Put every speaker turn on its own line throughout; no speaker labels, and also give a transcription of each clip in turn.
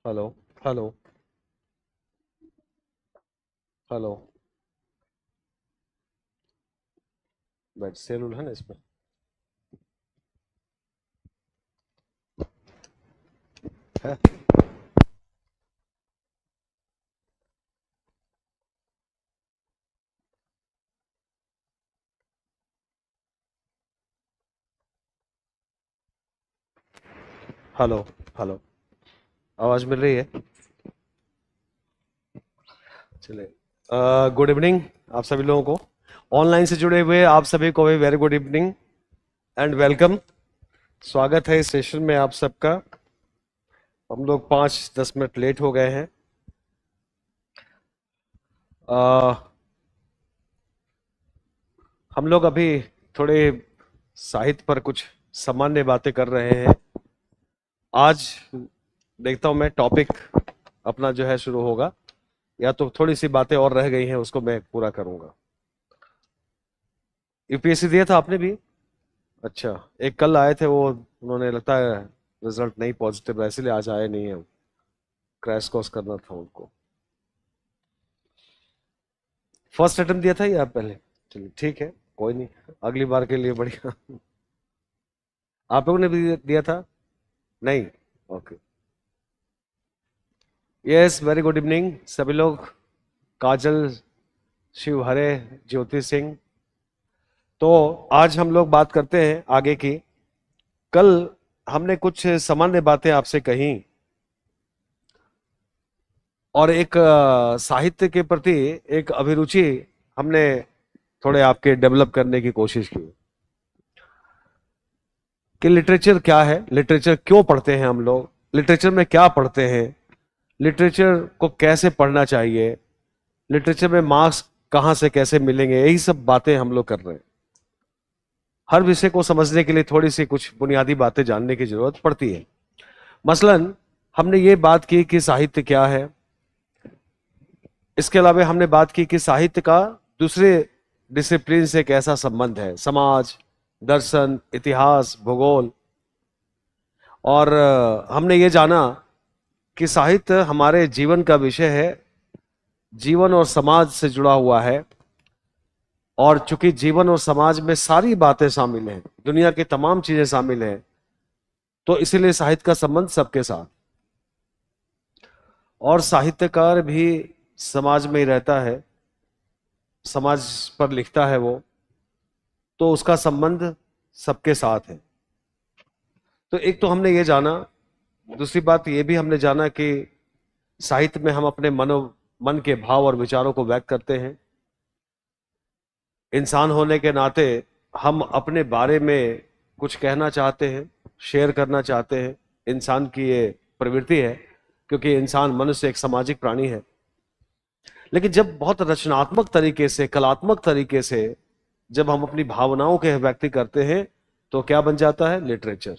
Hello. Hello. Hello. Bat सेलुल है ना इसमें। है। हेलो। हेलो। आवाज मिल रही है? चलिए, गुड इवनिंग आप सभी लोगों को। ऑनलाइन से जुड़े हुए आप सभी को भी very good evening and welcome. स्वागत है इस सेशन में आप सबका। हम लोग 5-10 मिनट लेट हो गए हैं। अ, हम लोग अभी थोड़े साहित्य पर कुछ सामान्य बातें कर रहे हैं। आज देखता हूं मैं टॉपिक अपना जो है शुरू होगा, या तो थोड़ी सी बातें और रह गई हैं उसको मैं पूरा करूंगा। यूपीएससी दिया था आपने भी? अच्छा। एक कल आए थे वो, उन्होंने लगता है रिजल्ट नहीं पॉजिटिव है, इसीलिए आज आए नहीं है। क्रैश कोर्स करना था उनको। फर्स्ट अटेम्प्ट दिया था या पहले? चलिए ठीक है, कोई नहीं, अगली बार के लिए बढ़िया। आप लोगों ने भी दिया था? नहीं? Okay. Yes, very good evening सभी लोग। काजल, शिव हरे, ज्योति सिंह। तो आज हम लोग बात करते हैं आगे की। कल हमने कुछ सामान्य बातें आपसे कही और एक साहित्य के प्रति एक अभिरुचि हमने थोड़े आपके डेवलप करने की कोशिश की कि लिटरेचर क्या है, लिटरेचर क्यों पढ़ते हैं हम लोग, लिटरेचर में क्या पढ़ते हैं, लिटरेचर को कैसे पढ़ना चाहिए, लिटरेचर में मार्क्स कहाँ से कैसे मिलेंगे, यही सब बातें हम लोग कर रहे हैं। हर विषय को समझने के लिए थोड़ी सी कुछ बुनियादी बातें जानने की जरूरत पड़ती है। मसलन हमने ये बात की कि साहित्य क्या है। इसके अलावा हमने बात की कि साहित्य का दूसरे डिसिप्लिन से कैसा संबंध है, समाज, दर्शन, इतिहास, भूगोल। और हमने ये जाना कि साहित्य हमारे जीवन का विषय है, जीवन और समाज से जुड़ा हुआ है। और चूंकि जीवन और समाज में सारी बातें शामिल हैं, दुनिया की तमाम चीजें शामिल हैं, तो इसीलिए साहित्य का संबंध सबके साथ। और साहित्यकार भी समाज में ही रहता है, समाज पर लिखता है वो, तो उसका संबंध सबके साथ है। तो एक तो हमने ये जाना। दूसरी बात ये भी हमने जाना कि साहित्य में हम अपने मन के भाव और विचारों को व्यक्त करते हैं। इंसान होने के नाते हम अपने बारे में कुछ कहना चाहते हैं, शेयर करना चाहते हैं। इंसान की ये प्रवृत्ति है, क्योंकि इंसान मनुष्य एक सामाजिक प्राणी है। लेकिन जब बहुत रचनात्मक तरीके से, कलात्मक तरीके से जब हम अपनी भावनाओं के व्यक्त करते हैं, तो क्या बन जाता है? लिटरेचर।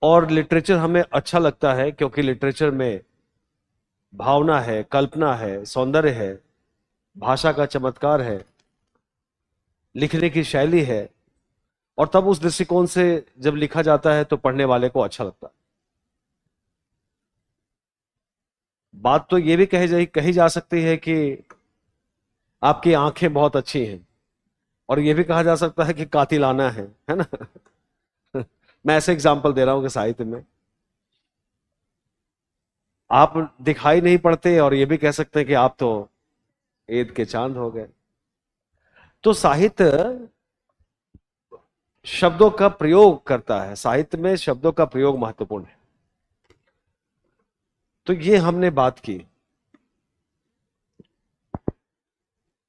और लिटरेचर हमें अच्छा लगता है क्योंकि लिटरेचर में भावना है, कल्पना है, सौंदर्य है, भाषा का चमत्कार है, लिखने की शैली है। और तब उस दृष्टिकोण से जब लिखा जाता है तो पढ़ने वाले को अच्छा लगता है। बात तो ये भी कही जा सकती है कि आपकी आंखें बहुत अच्छी हैं, और ये भी कहा जा सकता है कि कातिलाना है ना। मैं ऐसे एग्जांपल दे रहा हूं कि साहित्य में आप दिखाई नहीं पड़ते, और ये भी कह सकते हैं कि आप तो ईद के चांद हो गए। तो साहित्य शब्दों का प्रयोग करता है, साहित्य में शब्दों का प्रयोग महत्वपूर्ण है। तो ये हमने बात की।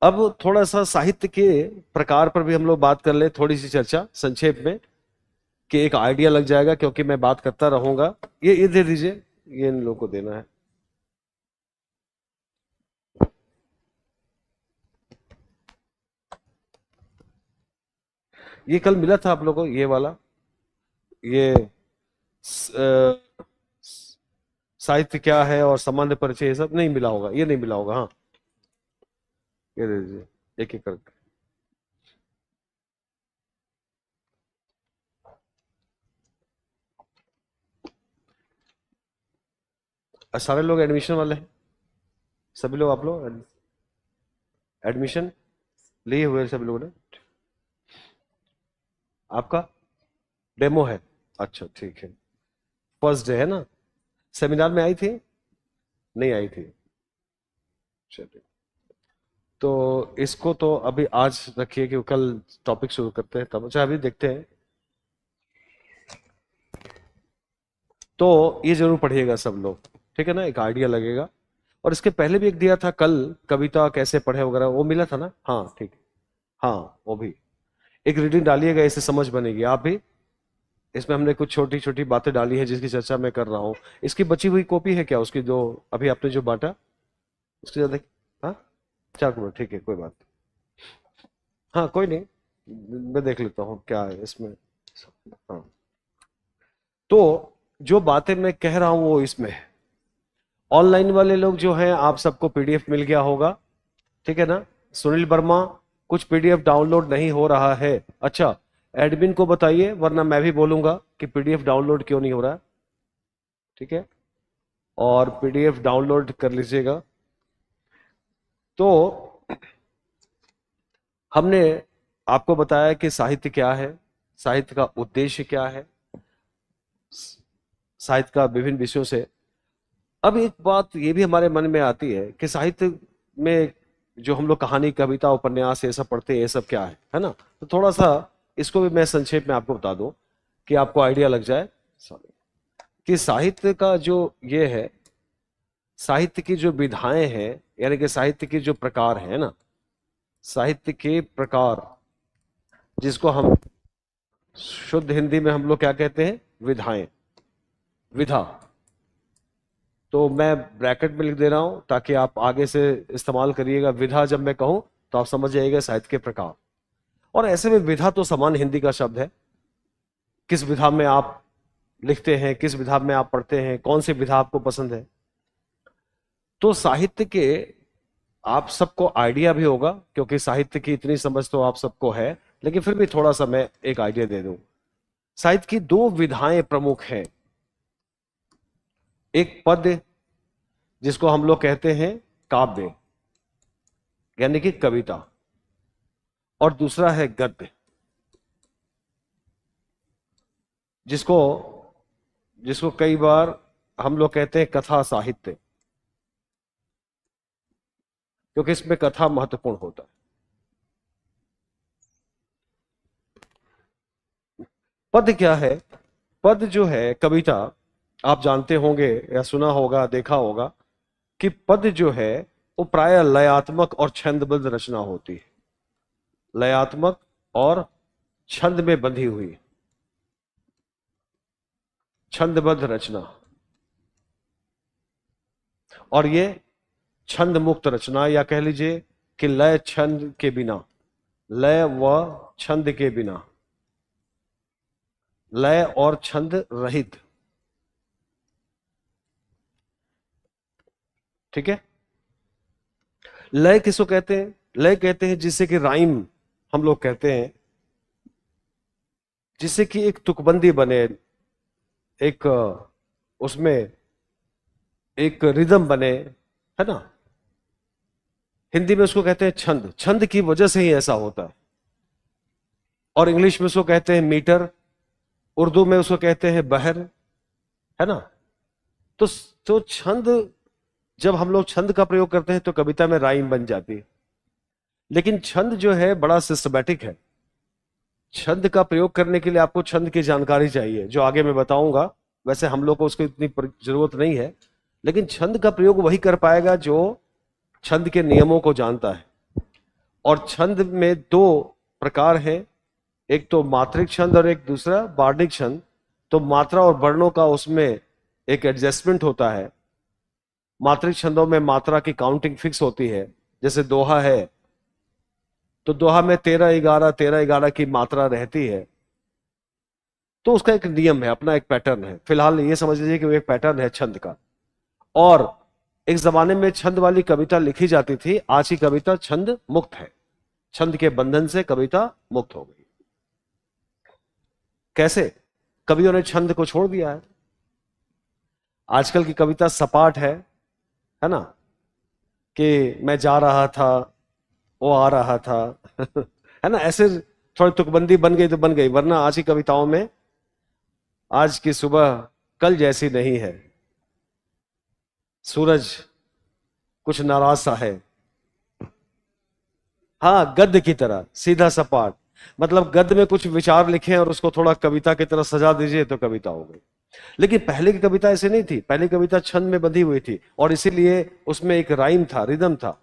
अब थोड़ा सा साहित्य के प्रकार पर भी हम लोग बात कर ले, थोड़ी सी चर्चा संक्षेप में, कि एक आइडिया लग जाएगा, क्योंकि मैं बात करता रहूंगा। ये दे दीजिए, ये इन लोगों को देना है। ये कल मिला था आप लोगों को, ये वाला। ये साहित्य क्या है और संबंध परिचय, ये सब नहीं मिला होगा, ये नहीं मिला होगा। हाँ, ये दे दीजिए, एक एक करके। सारे लोग एडमिशन वाले हैं? सभी लोग, आप लोग एडमिशन लिए हुए हैं सभी लोगों ने? आपका डेमो है? अच्छा ठीक है। फर्स्ट डे है ना? सेमिनार में आई थी? नहीं आई थी? चलिए, तो इसको तो अभी आज रखिए कि कल टॉपिक शुरू करते हैं तब। अच्छा अभी देखते हैं, तो ये जरूर पढ़िएगा सब लोग, ठीक है ना, एक आइडिया लगेगा। और इसके पहले भी एक दिया था कल, कविता कैसे पढ़े वगैरह, वो मिला था ना? हाँ ठीक है। हाँ वो भी एक रीडिंग डालिएगा, इससे समझ बनेगी। आप भी, इसमें हमने कुछ छोटी छोटी बातें डाली है जिसकी चर्चा मैं कर रहा हूँ। इसकी बची हुई कॉपी है क्या उसकी, जो अभी आपने जो बांटा उसकी ज्यादा? हाँ 4 मिनट, ठीक है कोई बात नहीं। हाँ कोई नहीं, मैं देख लेता हूँ क्या है इसमें। हाँ, तो जो बातें मैं कह रहा हूं वो इसमें है। ऑनलाइन वाले लोग जो हैं, आप सबको पीडीएफ मिल गया होगा, ठीक है ना? सुनील वर्मा, कुछ पीडीएफ डाउनलोड नहीं हो रहा है? अच्छा, एडमिन को बताइए, वरना मैं भी बोलूंगा कि पीडीएफ डाउनलोड क्यों नहीं हो रहा है, ठीक है? और पीडीएफ डाउनलोड कर लीजिएगा। तो हमने आपको बताया कि साहित्य क्या है, साहित्य का उद्देश्य क्या है, साहित्य का विभिन्न विषयों से। अब एक बात ये भी हमारे मन में आती है कि साहित्य में जो हम लोग कहानी, कविता, उपन्यास ये सब पढ़ते हैं, ये सब क्या है ना? तो थोड़ा सा इसको भी मैं संक्षेप में आपको बता दूं कि आपको आइडिया लग जाए। सॉरी, कि साहित्य का जो ये है, साहित्य की जो विधाएं हैं, यानी कि साहित्य के जो प्रकार है ना, साहित्य के प्रकार, जिसको हम शुद्ध हिंदी में हम लोग क्या कहते हैं? विधाएं, विधा। तो मैं ब्रैकेट में लिख दे रहा हूं ताकि आप आगे से इस्तेमाल करिएगा। विधा जब मैं कहूं तो आप समझ जाइएगा साहित्य के प्रकार। और ऐसे में विधा तो समान हिंदी का शब्द है। किस विधा में आप लिखते हैं, किस विधा में आप पढ़ते हैं, कौन सी विधा आपको पसंद है? तो साहित्य के आप सबको आइडिया भी होगा, क्योंकि साहित्य की इतनी समझ तो आप सबको है, लेकिन फिर भी थोड़ा सा मैं एक आइडिया दे दूं। साहित्य की 2 विधाएं प्रमुख हैं। एक पद्य, जिसको हम लोग कहते हैं काव्य, यानी कि कविता, और दूसरा है गद्य, जिसको जिसको कई बार हम लोग कहते हैं कथा साहित्य, क्योंकि इसमें कथा महत्वपूर्ण होता है। पद्य क्या है? पद्य जो है, कविता, आप जानते होंगे या सुना होगा, देखा होगा कि पद्य जो है वो प्राय लयात्मक और छंदबद्ध रचना होती है। लयात्मक और छंद में बंधी हुई छंदबद्ध रचना, और ये छंद मुक्त रचना, या कह लीजिए कि लय छंद के बिना, लय व छंद के बिना, लय और छंद रहित, ठीक है? लय किसको कहते हैं? लय कहते हैं जिससे कि राइम हम लोग कहते हैं, जिससे कि एक तुकबंदी बने, एक उसमें एक रिदम बने, है ना? हिंदी में उसको कहते हैं छंद। छंद की वजह से ही ऐसा होता है। और इंग्लिश में उसको कहते हैं मीटर, उर्दू में उसको कहते हैं बहर, है ना? तो तो छंद, जब हम लोग छंद का प्रयोग करते हैं तो कविता में राइम बन जाती है। लेकिन छंद जो है बड़ा सिस्टमैटिक है। छंद का प्रयोग करने के लिए आपको छंद की जानकारी चाहिए, जो आगे मैं बताऊंगा। वैसे हम लोग को उसकी इतनी जरूरत नहीं है, लेकिन छंद का प्रयोग वही कर पाएगा जो छंद के नियमों को जानता है। और छंद में 2 प्रकार हैं, एक तो मात्रिक छंद और एक दूसरा बार्णिक छंद। तो मात्रा और वर्णों का उसमें एक एडजस्टमेंट होता है। मात्रिक छंदों में मात्रा की काउंटिंग फिक्स होती है। जैसे दोहा है, तो दोहा में 13-11 13-11 की मात्रा रहती है। तो उसका एक नियम है, अपना एक पैटर्न है। फिलहाल ये समझ लीजिए कि वो एक पैटर्न है छंद का। और एक जमाने में छंद वाली कविता लिखी जाती थी, आज की कविता छंद मुक्त है। छंद के बंधन से कविता मुक्त हो गई। कैसे? कवियों ने छंद को छोड़ दिया है। आजकल की कविता सपाट है ना, कि मैं जा रहा था, वो आ रहा था है ना, ऐसे थोड़ी तुकबंदी बन गई तो बन गई, वरना आज की कविताओं में आज की सुबह कल जैसी नहीं है, सूरज कुछ नाराज सा है। हाँ, गद्य की तरह सीधा सपाट, मतलब गद्य में कुछ विचार लिखे और उसको थोड़ा कविता की तरह सजा दीजिए तो कविता हो गई। लेकिन पहले की कविता ऐसे नहीं थी, पहले कविता छंद में बंधी हुई थी, और इसीलिए उसमें एक राइम था, रिदम था।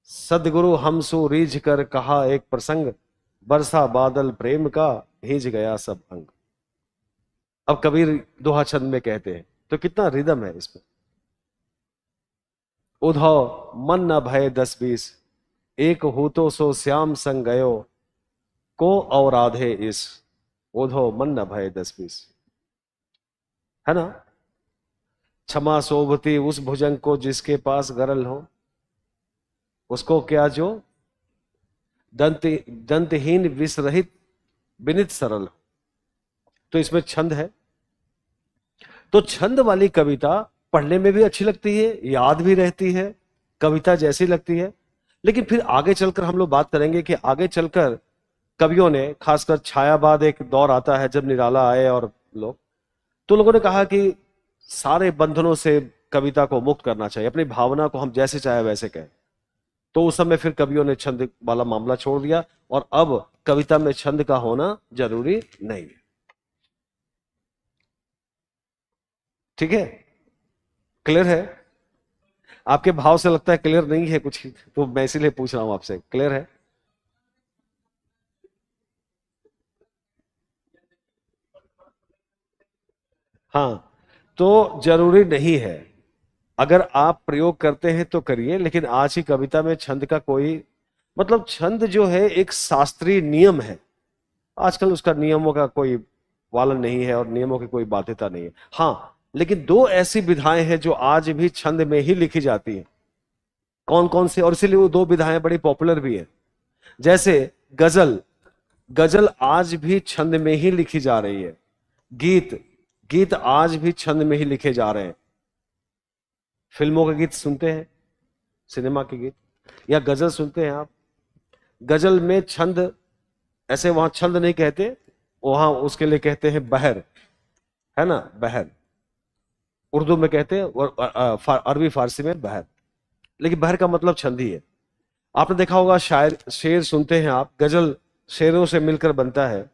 सदगुरु हमसु रीझ कर कहा एक प्रसंग, बरसा बादल प्रेम का भीज गया सब अंग। अब कबीर दोहा छंद में कहते हैं, तो कितना रिदम है इसमें। उधव मन न भय 10-20, एक हो तो सो श्याम संग गयो, को और आधे इस, उधव मन न भय 10-20, है ना। क्षमा शोभती उस भुजंग को जिसके पास गरल हो, उसको क्या जो दंत दंतहीन विषरहित विनित सरल हो। तो इसमें छंद है, तो छंद वाली कविता पढ़ने में भी अच्छी लगती है, याद भी रहती है, कविता जैसी लगती है। लेकिन फिर आगे चलकर हम लोग बात करेंगे कि आगे चलकर कवियों ने, खासकर छायावाद एक दौर आता है जब निराला आए और लोग, तो लोगों ने कहा कि सारे बंधनों से कविता को मुक्त करना चाहिए, अपनी भावना को हम जैसे चाहे वैसे कहें। तो उस समय फिर कवियों ने छंद वाला मामला छोड़ दिया, और अब कविता में छंद का होना जरूरी नहीं है। ठीक है, क्लियर है? आपके भाव से लगता है क्लियर नहीं है कुछ, तो मैं इसीलिए पूछ रहा हूं आपसे, क्लियर है? हाँ, तो जरूरी नहीं है, अगर आप प्रयोग करते हैं तो करिए, लेकिन आज की कविता में छंद का कोई, मतलब छंद जो है एक शास्त्रीय नियम है, आजकल उसका नियमों का कोई पालन नहीं है और नियमों की कोई बाध्यता नहीं है। हाँ, लेकिन दो ऐसी विधाएं हैं जो आज भी छंद में ही लिखी जाती हैं। कौन कौन से, और इसीलिए वो दो विधाएं बड़ी पॉपुलर भी है। जैसे गजल, गजल आज भी छंद में ही लिखी जा रही है। गीत, गीत आज भी छंद में ही लिखे जा रहे हैं। फिल्मों के गीत सुनते हैं, सिनेमा के गीत, या गजल सुनते हैं आप, गजल में छंद, ऐसे वहां छंद नहीं कहते, वहां उसके लिए कहते हैं बहर, है ना, बहर उर्दू में कहते हैं, और अरबी फारसी में बहर, लेकिन बहर का मतलब छंद ही है। आपने देखा होगा, शायर शेर सुनते हैं आप, गजल शेरों से मिलकर बनता है,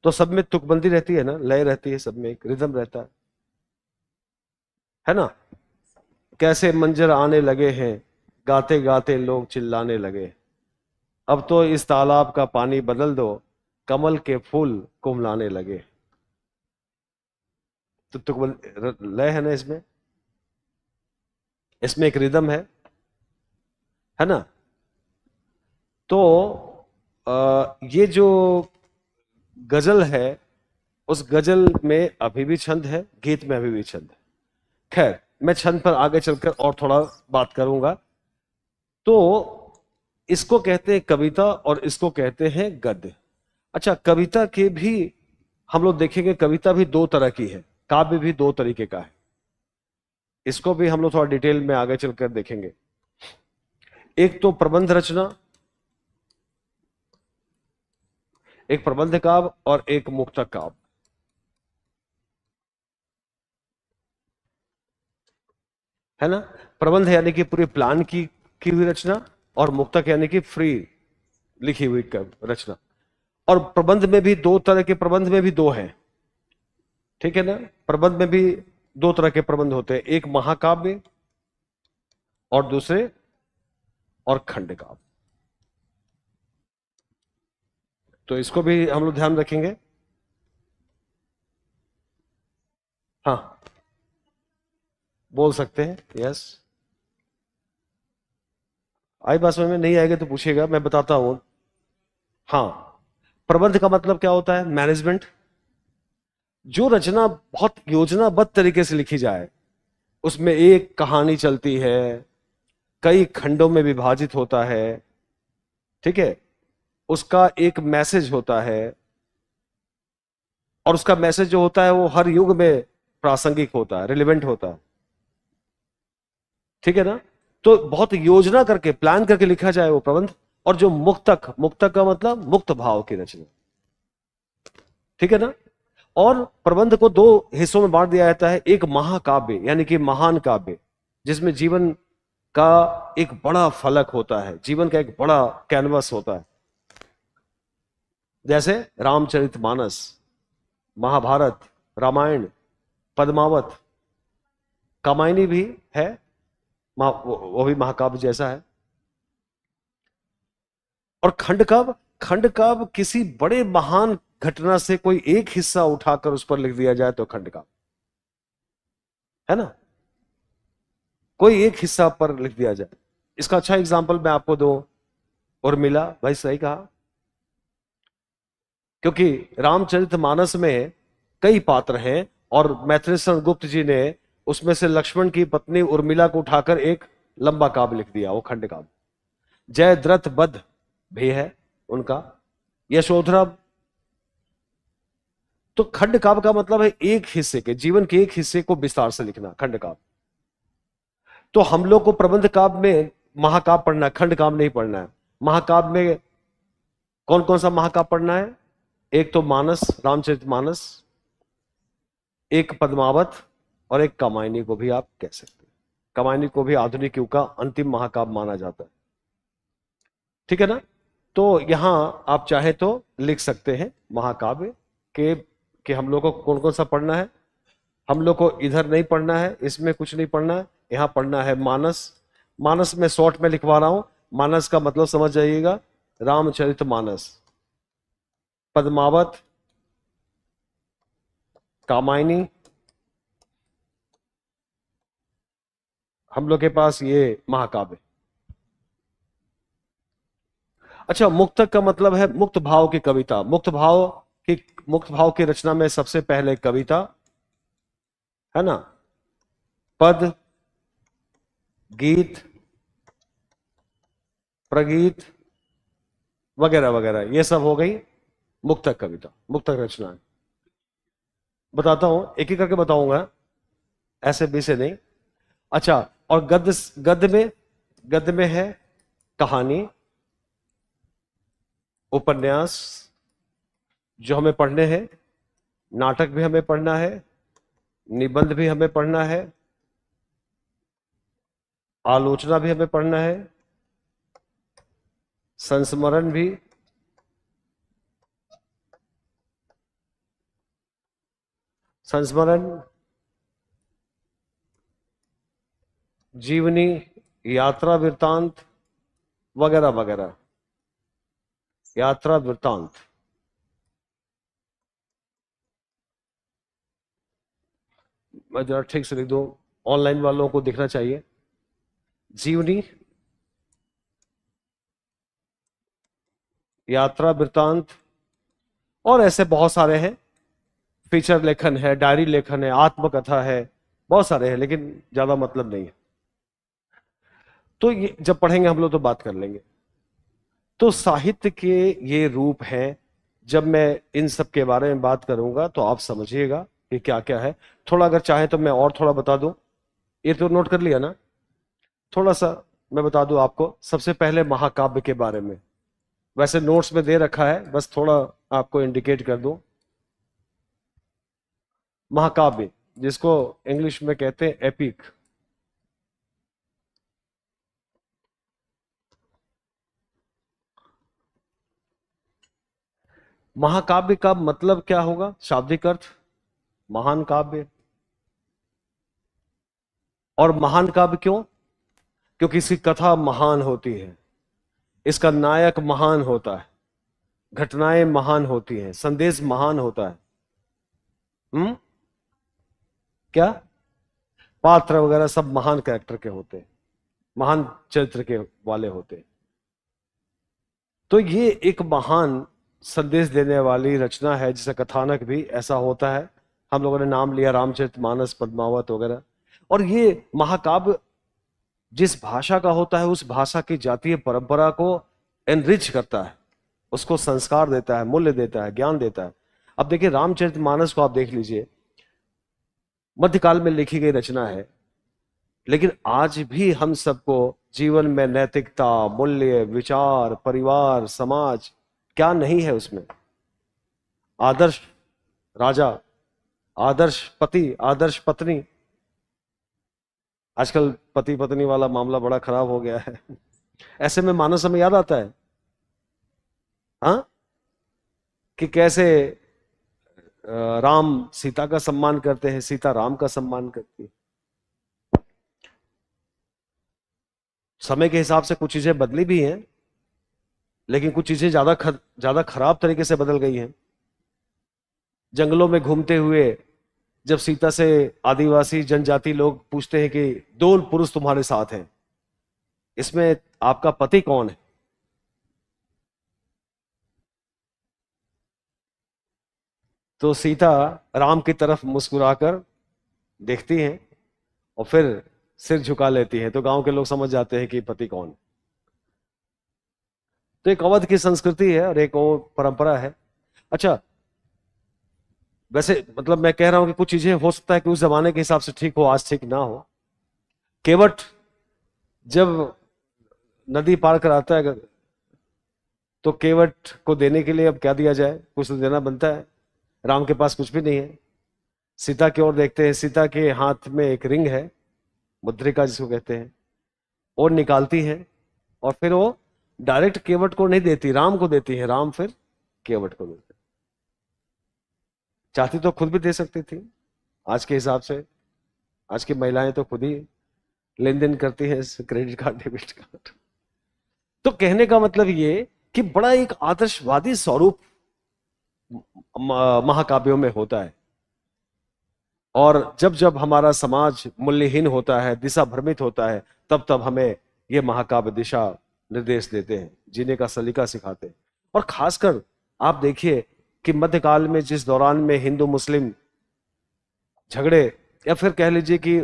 तो सब में तुकबंदी रहती है ना, लय रहती है, सब में एक रिदम रहता है ना। कैसे मंजर आने लगे हैं, गाते गाते लोग चिल्लाने लगे, अब तो इस तालाब का पानी बदल दो, कमल के फूल कुमलाने लगे। तो लय है ना इसमें, इसमें एक रिदम है ना। तो ये जो गजल है, उस गजल में अभी भी छंद है, गीत में अभी भी छंद है। खैर, मैं छंद पर आगे चलकर और थोड़ा बात करूंगा। तो इसको कहते हैं कविता और इसको कहते हैं गद्य। अच्छा, कविता के भी हम लोग देखेंगे, कविता भी दो तरह की है, काव्य भी दो तरीके का है, इसको भी हम लोग थोड़ा डिटेल में आगे चलकर देखेंगे। एक तो प्रबंध रचना, एक प्रबंध काव्य और एक मुक्तक काव्य, है ना। प्रबंध यानी कि पूरी प्लान की हुई रचना, और मुक्तक यानी कि फ्री लिखी हुई रचना। और प्रबंध में भी दो तरह के, प्रबंध में भी दो हैं, ठीक है ना। प्रबंध में भी दो तरह के प्रबंध होते हैं, एक महाकाव्य और दूसरे और खंड काव्य। तो इसको भी हम लोग ध्यान रखेंगे। हाँ, बोल सकते हैं, यस। आई बात समझ में नहीं आएगा तो पूछिएगा, मैं बताता हूं। हाँ, प्रबंध का मतलब क्या होता है, मैनेजमेंट, जो रचना बहुत योजनाबद्ध तरीके से लिखी जाए, उसमें एक कहानी चलती है, कई खंडों में विभाजित होता है, ठीक है, उसका एक मैसेज होता है, और उसका मैसेज जो होता है वो हर युग में प्रासंगिक होता है, रिलेवेंट होता है, ठीक है ना। तो बहुत योजना करके, प्लान करके लिखा जाए वो प्रबंध। और जो मुक्तक, मुक्तक का मतलब मुक्त भाव की रचना, ठीक है ना। और प्रबंध को दो हिस्सों में बांट दिया जाता है। एक महाकाव्य यानी कि महान काव्य, जिसमें जीवन का एक बड़ा फलक होता है, जीवन का एक बड़ा कैनवस होता है, जैसे रामचरितमानस, महाभारत, रामायण, पद्मावत, कामायनी भी है, वो भी महाकाव्य जैसा है। और खंड काव्य, खंड काव्य किसी बड़े महान घटना से कोई एक हिस्सा उठाकर उस पर लिख दिया जाए तो खंड काव्य है ना, कोई एक हिस्सा पर लिख दिया जाए। इसका अच्छा एग्जांपल मैं आपको दूं, उर्मिला, भाई सही कहा, क्योंकि रामचरितमानस में कई पात्र हैं और मैथिली शरण गुप्त जी ने उसमें से लक्ष्मण की पत्नी उर्मिला को उठाकर एक लंबा काव्य लिख दिया, वो खंड काव्य। जयद्रथ वध भी है उनका, यशोधरा। तो खंड काव्य का मतलब है एक हिस्से के, जीवन के एक हिस्से को विस्तार से लिखना, खंड काव्य। तो हम लोग को प्रबंध काव्य में महाकाव्य पढ़ना है, खंड काव्य नहीं पढ़ना है। महाकाव्य में कौन कौन सा महाकाव्य पढ़ना है? एक तो मानस, रामचरितमानस, एक पद्मावत और एक कामायनी को भी आप कह सकते हैं। कामायनी को भी आधुनिक युग का अंतिम महाकाव्य माना जाता है, ठीक है ना। तो यहां आप चाहे तो लिख सकते हैं महाकाव्य कि हम लोग को कौन कौन सा पढ़ना है। हम लोग को इधर नहीं पढ़ना है, इसमें कुछ नहीं पढ़ना है, यहां पढ़ना है मानस। मानस में शॉर्ट में लिखवा रहा हूं, मानस का मतलब समझ जाइएगा, रामचरितमानस, पद्मावत, कामायनी, हम लोग के पास ये महाकाव्य। अच्छा, मुक्तक का मतलब है मुक्त भाव की कविता। मुक्त भाव की रचना में सबसे पहले कविता है ना, पद, गीत, प्रगीत वगैरह वगैरह, ये सब हो गई मुक्तक कविता, मुक्तक रचना। बताता हूं, एक एक करके बताऊंगा, ऐसे भी से नहीं। अच्छा, और गद्य में है कहानी, उपन्यास जो हमें पढ़ने हैं, नाटक भी हमें पढ़ना है, निबंध भी हमें पढ़ना है, आलोचना भी हमें पढ़ना है, संस्मरण भी, जीवनी, यात्रा वृत्तांत वगैरह वगैरह, यात्रा वृत्तांत। मैं जरा ठीक से लिख दूं, ऑनलाइन वालों को दिखना चाहिए। जीवनी, यात्रा वृत्तांत, और ऐसे बहुत सारे हैं, फीचर लेखन है, डायरी लेखन है, आत्मकथा है, बहुत सारे हैं, लेकिन ज्यादा मतलब नहीं है। तो ये जब पढ़ेंगे हम लोग तो बात कर लेंगे। तो साहित्य के ये रूप हैं। जब मैं इन सब के बारे में बात करूंगा तो आप समझिएगा कि क्या क्या है। थोड़ा अगर चाहे तो मैं और थोड़ा बता दूं, ये तो नोट कर लिया ना, थोड़ा सा मैं बता दूं आपको। सबसे पहले महाकाव्य के बारे में, वैसे नोट्स में दे रखा है, बस थोड़ा आपको इंडिकेट कर दूं। महाकाव्य जिसको इंग्लिश में कहते हैं एपिक। महाकाव्य का मतलब क्या होगा? शाब्दिक अर्थ महान काव्य। और महान काव्य क्यों? क्योंकि इसकी कथा महान होती है, इसका नायक महान होता है, घटनाएं महान होती हैं, संदेश महान होता है। क्या? पात्र वगैरह सब महान कैरेक्टर के होते हैं, महान चरित्र के वाले होते हैं। तो ये एक महान संदेश देने वाली रचना है, जिसका कथानक भी ऐसा होता है। हम लोगों ने नाम लिया रामचरितमानस, पद्मावत वगैरह। और ये महाकाव्य जिस भाषा का होता है, उस भाषा की जातीय परंपरा को एनरिच करता है, उसको संस्कार देता है, मूल्य देता है, ज्ञान देता है। अब देखिए रामचरितमानस को आप देख लीजिए, मध्यकाल में लिखी गई रचना है, लेकिन आज भी हम सबको जीवन में नैतिकता, मूल्य, विचार, परिवार, समाज क्या नहीं है उसमें। आदर्श राजा, आदर्श पति, आदर्श पत्नी। आजकल पति पत्नी वाला मामला बड़ा खराब हो गया है। ऐसे में मानस हमें याद आता है, हाँ, कि कैसे राम सीता का सम्मान करते हैं, सीता राम का सम्मान करती है। समय के हिसाब से कुछ चीजें बदली भी हैं, लेकिन कुछ चीजें ज्यादा खराब तरीके से बदल गई हैं। जंगलों में घूमते हुए जब सीता से आदिवासी जनजाति लोग पूछते हैं कि दो पुरुष तुम्हारे साथ हैं, इसमें आपका पति कौन है, तो सीता राम की तरफ मुस्कुराकर देखती हैं और फिर सिर झुका लेती है, तो गांव के लोग समझ जाते हैं कि पति कौन है। तो एक अवध की संस्कृति है और एक और परंपरा है। अच्छा, वैसे मतलब मैं कह रहा हूं कि कुछ चीजें हो सकता है कि उस जमाने के हिसाब से ठीक हो, आज ठीक ना हो। केवट जब नदी पार कराता है तो केवट को देने के लिए अब क्या दिया जाए, कुछ तो देना बनता है। राम के पास कुछ भी नहीं है। सीता की ओर देखते हैं, सीता के हाथ में एक रिंग है, मुद्रिका जिसको कहते हैं, और निकालती है और फिर वो डायरेक्ट केवट को नहीं देती, राम को देती है, राम फिर केवट को देते। चाहती तो खुद भी दे सकती थी, आज के हिसाब से आज की महिलाएं तो खुद ही लेन देन करती है क्रेडिट कार्ड, डेबिट कार्ड। तो कहने का मतलब ये कि बड़ा एक आदर्शवादी स्वरूप महाकाव्यों में होता है। और जब जब हमारा समाज मूल्यहीन होता है, दिशा भ्रमित होता है, तब तब हमें ये महाकाव्य दिशा निर्देश देते हैं, जीने का सलीका सिखाते हैं। और खासकर आप देखिए कि मध्यकाल में जिस दौरान में हिंदू मुस्लिम झगड़े, या फिर कह लीजिए कि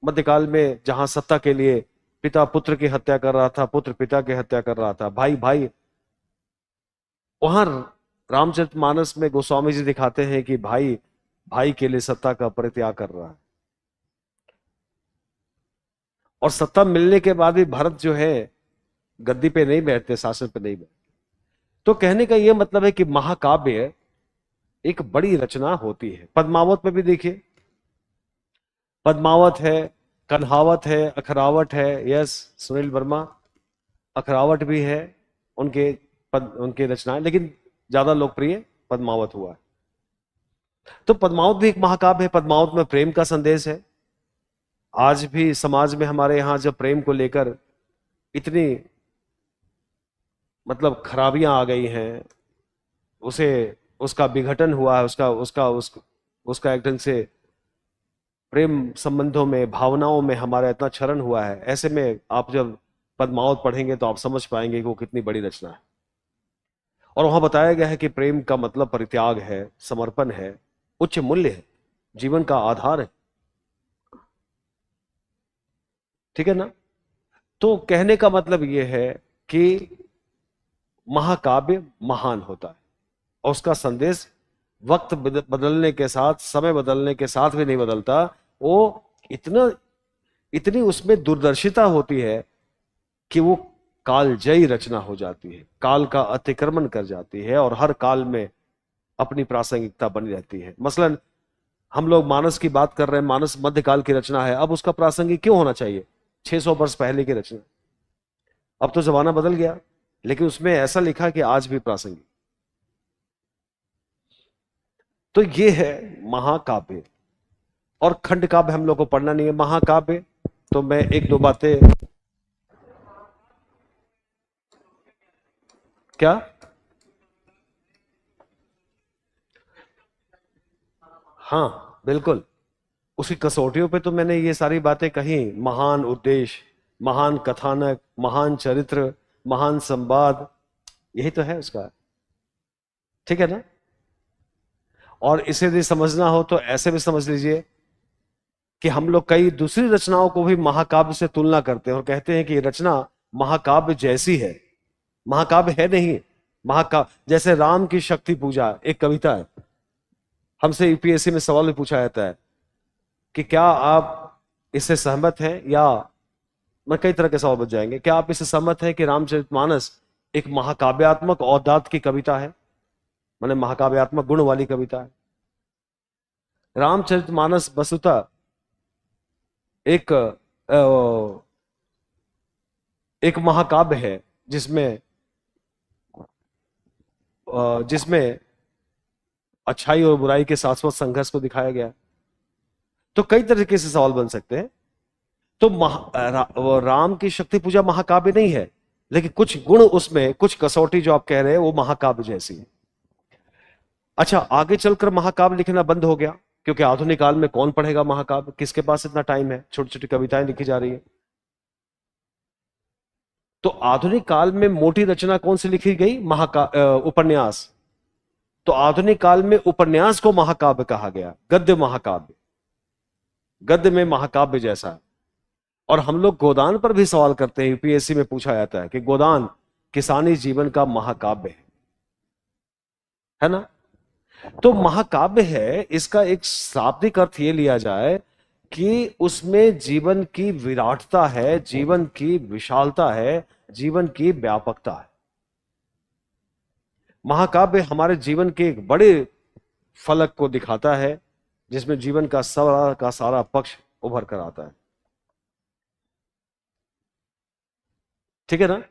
मध्यकाल में जहां सत्ता के लिए पिता पुत्र की हत्या कर रहा था, पुत्र पिता की हत्या कर रहा था, भाई भाई, वहां रामचरितमानस में गोस्वामी जी दिखाते हैं कि भाई भाई के लिए सत्ता का परित्याग कर रहा है। और सत्ता मिलने के बाद भी भरत जो है गद्दी पे नहीं बैठते, शासन पे नहीं बैठते। तो कहने का यह मतलब है कि महाकाव्य एक बड़ी रचना होती है। पद्मावत में भी देखिए, पद्मावत है, कन्हावत है, अखरावट है, यस सुनील वर्मा, अखरावट भी है, उनके रचनाएं, लेकिन ज्यादा लोकप्रिय पद्मावत हुआ है। तो पद्मावत भी एक महाकाव्य है। पद्मावत में प्रेम का संदेश है। आज भी समाज में हमारे यहां जब प्रेम को लेकर इतनी मतलब खराबियां आ गई हैं, उसे उसका विघटन हुआ है, उसका एक ढंग से प्रेम संबंधों में, भावनाओं में हमारा इतना क्षरण हुआ है, ऐसे में आप जब पद्मावत पढ़ेंगे तो आप समझ पाएंगे कि वो कितनी बड़ी रचना है। और वहां बताया गया है कि प्रेम का मतलब परित्याग है, समर्पण है, उच्च मूल्य है, जीवन का आधार है। ठीक है ना। तो कहने का मतलब यह है कि महाकाव्य महान होता है और उसका संदेश वक्त बदलने के साथ, समय बदलने के साथ भी नहीं बदलता। वो इतनी उसमें दूरदर्शिता होती है कि वो कालजयी रचना हो जाती है, काल का अतिक्रमण कर जाती है और हर काल में अपनी प्रासंगिकता बनी रहती है। मसलन हम लोग मानस की बात कर रहे हैं, मानस मध्यकाल की रचना है, अब उसका प्रासंगिक क्यों होना चाहिए? 600 वर्ष पहले की रचना। अब तो जमाना बदल गया, लेकिन उसमें ऐसा लिखा कि आज भी प्रासंगिक। तो ये है महाकाव्य। और खंड काव्य हम लोग को पढ़ना नहीं है, महाकाव्य तो मैं एक दो बातें। क्या? हाँ बिल्कुल, उसकी कसौटियों पे तो मैंने ये सारी बातें कही। महान उद्देश्य, महान कथानक, महान चरित्र, महान संवाद, यही तो है उसका। ठीक है ना। और इसे भी समझना हो तो ऐसे भी समझ लीजिए कि हम लोग कई दूसरी रचनाओं को भी महाकाव्य से तुलना करते हैं और कहते हैं कि रचना महाकाव्य जैसी है। महाकाव्य है नहीं। महाकाव्य जैसे राम की शक्ति पूजा एक कविता है, हमसे यूपीएससी में सवाल भी पूछा जाता है, कि क्या आप इससे सहमत हैं, या मैं कई तरह के सवाल बच जाएंगे, क्या आप इससे सहमत हैं कि रामचरितमानस एक महाकाव्यात्मक औदात की कविता है, माने महाकाव्यात्मक गुण वाली कविता है? रामचरितमानस वस्तुतः एक महाकाव्य है जिसमें जिसमें अच्छाई और बुराई के शाश्वत संघर्ष को दिखाया गया। तो कई तरीके से सवाल बन सकते हैं। तो राम की शक्ति पूजा महाकाव्य नहीं है, लेकिन कुछ गुण उसमें, कुछ कसौटी जो आप कह रहे हैं वो महाकाव्य जैसी है। अच्छा, आगे चलकर महाकाव्य लिखना बंद हो गया, क्योंकि आधुनिक काल में कौन पढ़ेगा महाकाव्य, किसके पास इतना टाइम है, छोटी छोटी कविताएं लिखी जा रही है। तो आधुनिक काल में मोटी रचना कौन सी लिखी गई? उपन्यास। तो आधुनिक काल में उपन्यास को महाकाव्य कहा गया, गद्य महाकाव्य, गद्य में महाकाव्य जैसा है। और हम लोग गोदान पर भी सवाल करते हैं, यूपीएससी में पूछा जाता है कि गोदान किसानी जीवन का महाकाव्य है ना? तो महाकाव्य है, इसका एक शाब्दिक अर्थ ये लिया जाए कि उसमें जीवन की विराटता है, जीवन की विशालता है, जीवन की व्यापकता है। महाकाव्य हमारे जीवन के एक बड़े फलक को दिखाता है, जिसमें जीवन का सारा पक्ष उभर कर आता है। ठीक है ना?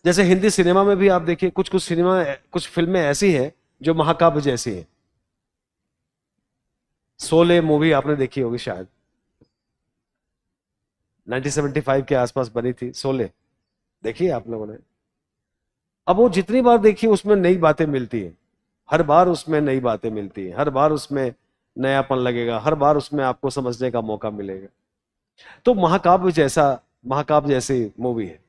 जैसे हिंदी सिनेमा में भी आप देखिए, कुछ फिल्में ऐसी हैं जो महाकाव्य जैसी हैं। शोले मूवी आपने देखी होगी शायद, 1975 के आसपास बनी थी शोले, देखिए आप लोगों ने। अब वो जितनी बार देखिए उसमें नई बातें मिलती है, हर बार उसमें नई बातें मिलती है, हर बार उसमें नयापन लगेगा, हर बार उसमें आपको समझने का मौका मिलेगा। तो महाकाव्य जैसी मूवी है।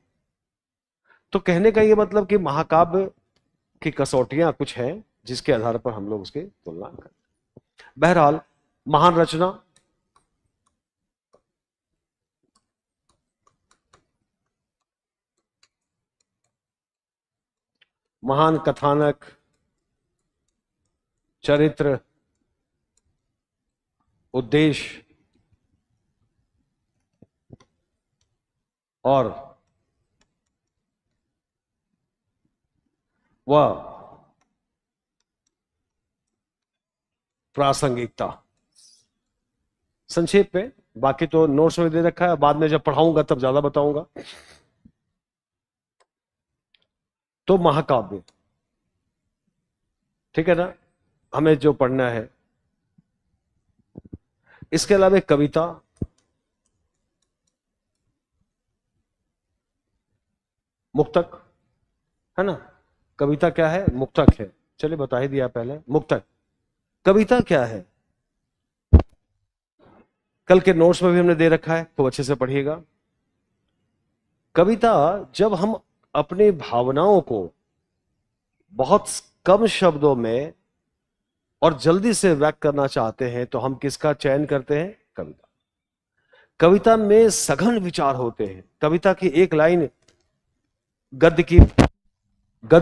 तो कहने का ये मतलब कि महाकाव्य की कसौटियां कुछ हैं जिसके आधार पर हम लोग उसकी तुलना करते हैं। बहरहाल, महान रचना, महान कथानक, चरित्र, उद्देश्य और वह प्रासंगिकता। संक्षेप में, बाकी तो नोट्स में दे रखा है, बाद में जब पढ़ाऊंगा तब ज्यादा बताऊंगा। तो महाकाव्य, ठीक है ना, हमें जो पढ़ना है। इसके अलावा एक कविता, मुक्तक, है ना? कविता क्या है? मुक्तक है। चलिए बता ही दिया पहले, मुक्तक। कविता क्या है? कल के नोट्स में भी हमने दे रखा है, खूब अच्छे से पढ़िएगा। कविता, जब हम अपनी भावनाओं को बहुत कम शब्दों में और जल्दी से व्यक्त करना चाहते हैं तो हम किसका चयन करते हैं? कविता। कविता में सघन विचार होते हैं। कविता की एक लाइन गद्य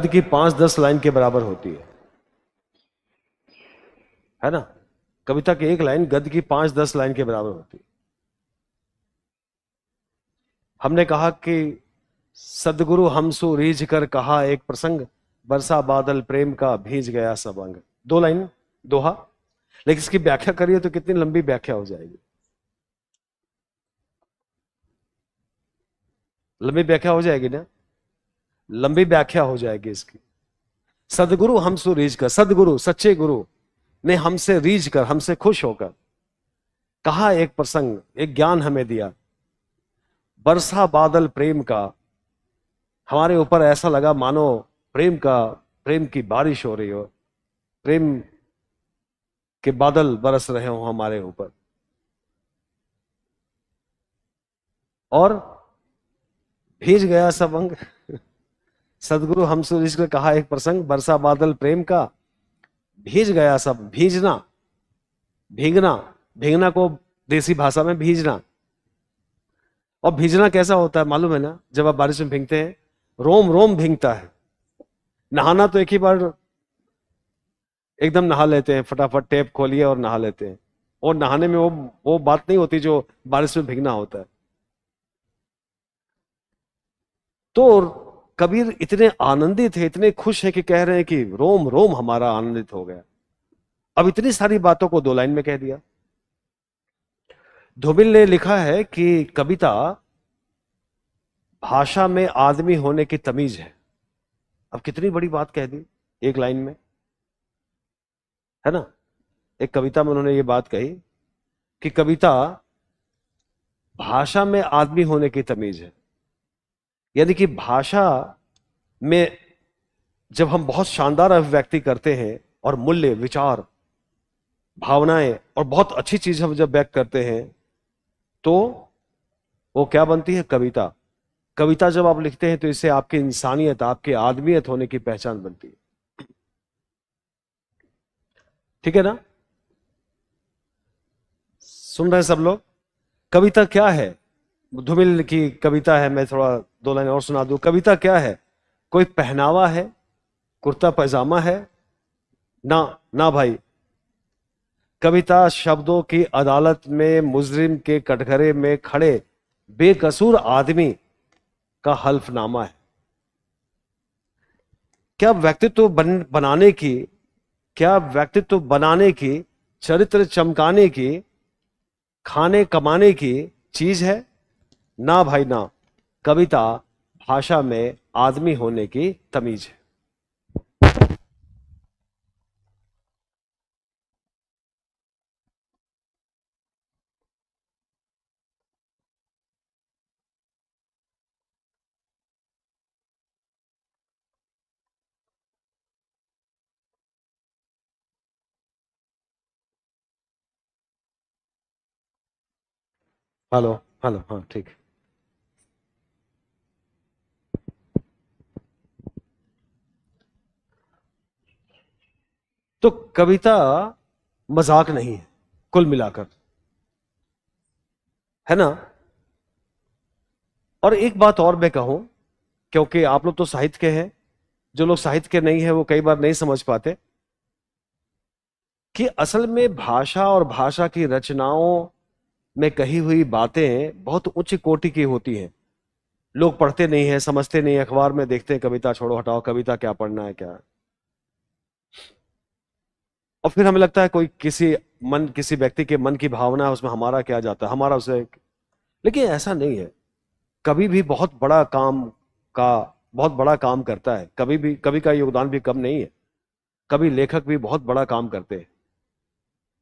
की 5-10 लाइन के बराबर होती है ना? कविता की एक लाइन गद्य की 5-10 लाइन के बराबर होती है। हमने कहा कि सदगुरु हमसु रीझ कर कहा एक प्रसंग, बरसा बादल प्रेम का भीज गया सब अंग। 2 लाइन दोहा, लेकिन इसकी व्याख्या करिए तो कितनी लंबी व्याख्या हो जाएगी। लंबी व्याख्या हो जाएगी ना? लंबी व्याख्या हो जाएगी इसकी। सदगुरु हमसु रीझ कर, सदगुरु सच्चे गुरु ने हमसे रीझ कर, हमसे खुश होकर कहा एक प्रसंग, एक ज्ञान हमें दिया। बरसा बादल प्रेम का, हमारे ऊपर ऐसा लगा मानो प्रेम की बारिश हो रही हो, प्रेम के बादल बरस रहे हो हमारे ऊपर। और भीज गया सब अंग। सदगुरु हमसे रीझ कहा एक प्रसंग, बरसा बादल प्रेम का भीज गया सब। भीजना, भीगना, भीगना को देसी भाषा में भीजना। और भीजना कैसा होता है मालूम है ना? जब आप बारिश में भीगते हैं, रोम रोम भीगता है। नहाना तो एक ही बार एकदम नहा लेते हैं, फटाफट टेप खोलिए और नहा लेते हैं। और नहाने में वो बात नहीं होती जो बारिश में भीगना होता है। तो कबीर इतने आनंदित है, इतने खुश है कि कह रहे हैं कि रोम रोम हमारा आनंदित हो गया। अब इतनी सारी बातों को 2 लाइन में कह दिया। धूमिल ने लिखा है कि कविता भाषा में आदमी होने की तमीज है। अब कितनी बड़ी बात कह दी 1 लाइन में, है ना। एक कविता में उन्होंने ये बात कही कि कविता भाषा में आदमी होने की तमीज है। यानी कि भाषा में जब हम बहुत शानदार अभिव्यक्ति करते हैं और मूल्य, विचार, भावनाएं और बहुत अच्छी चीज हम जब व्यक्त करते हैं तो वो क्या बनती है? कविता। कविता जब आप लिखते हैं तो इससे आपकी इंसानियत, आपके आदमियत होने की पहचान बनती है। ठीक है ना? सुन रहे हैं सब लोग? कविता क्या है? धूमिल की कविता है, मैं थोड़ा 2 लाइन और सुना दूं। कविता क्या है? कोई पहनावा है? कुर्ता पैजामा है? ना ना भाई। कविता शब्दों की अदालत में मुजरिम के कटघरे में खड़े बेकसूर आदमी का हल्फनामा है। क्या व्यक्तित्व बनाने की, क्या व्यक्तित्व बनाने की, चरित्र चमकाने की, खाने कमाने की चीज है? ना भाई ना। कविता भाषा में आदमी होने की तमीज है। हेलो हेलो, हाँ ठीक। तो कविता मजाक नहीं है कुल मिलाकर, है ना। और एक बात और मैं कहूं, क्योंकि आप लोग तो साहित्य के हैं, जो लोग साहित्य के नहीं है वो कई बार नहीं समझ पाते कि असल में भाषा और भाषा की रचनाओं में कही हुई बातें बहुत उच्च कोटि की होती हैं। लोग पढ़ते नहीं है, समझते नहीं, अखबार में देखते हैं कविता, छोड़ो हटाओ, कविता क्या पढ़ना है क्या। और फिर हमें लगता है कोई किसी व्यक्ति के मन की भावना है, उसमें हमारा क्या जाता है, हमारा उसे। लेकिन ऐसा नहीं है। कभी भी का बहुत बड़ा काम करता है। कभी का योगदान भी कम नहीं है। कभी लेखक भी बहुत बड़ा काम करते हैं।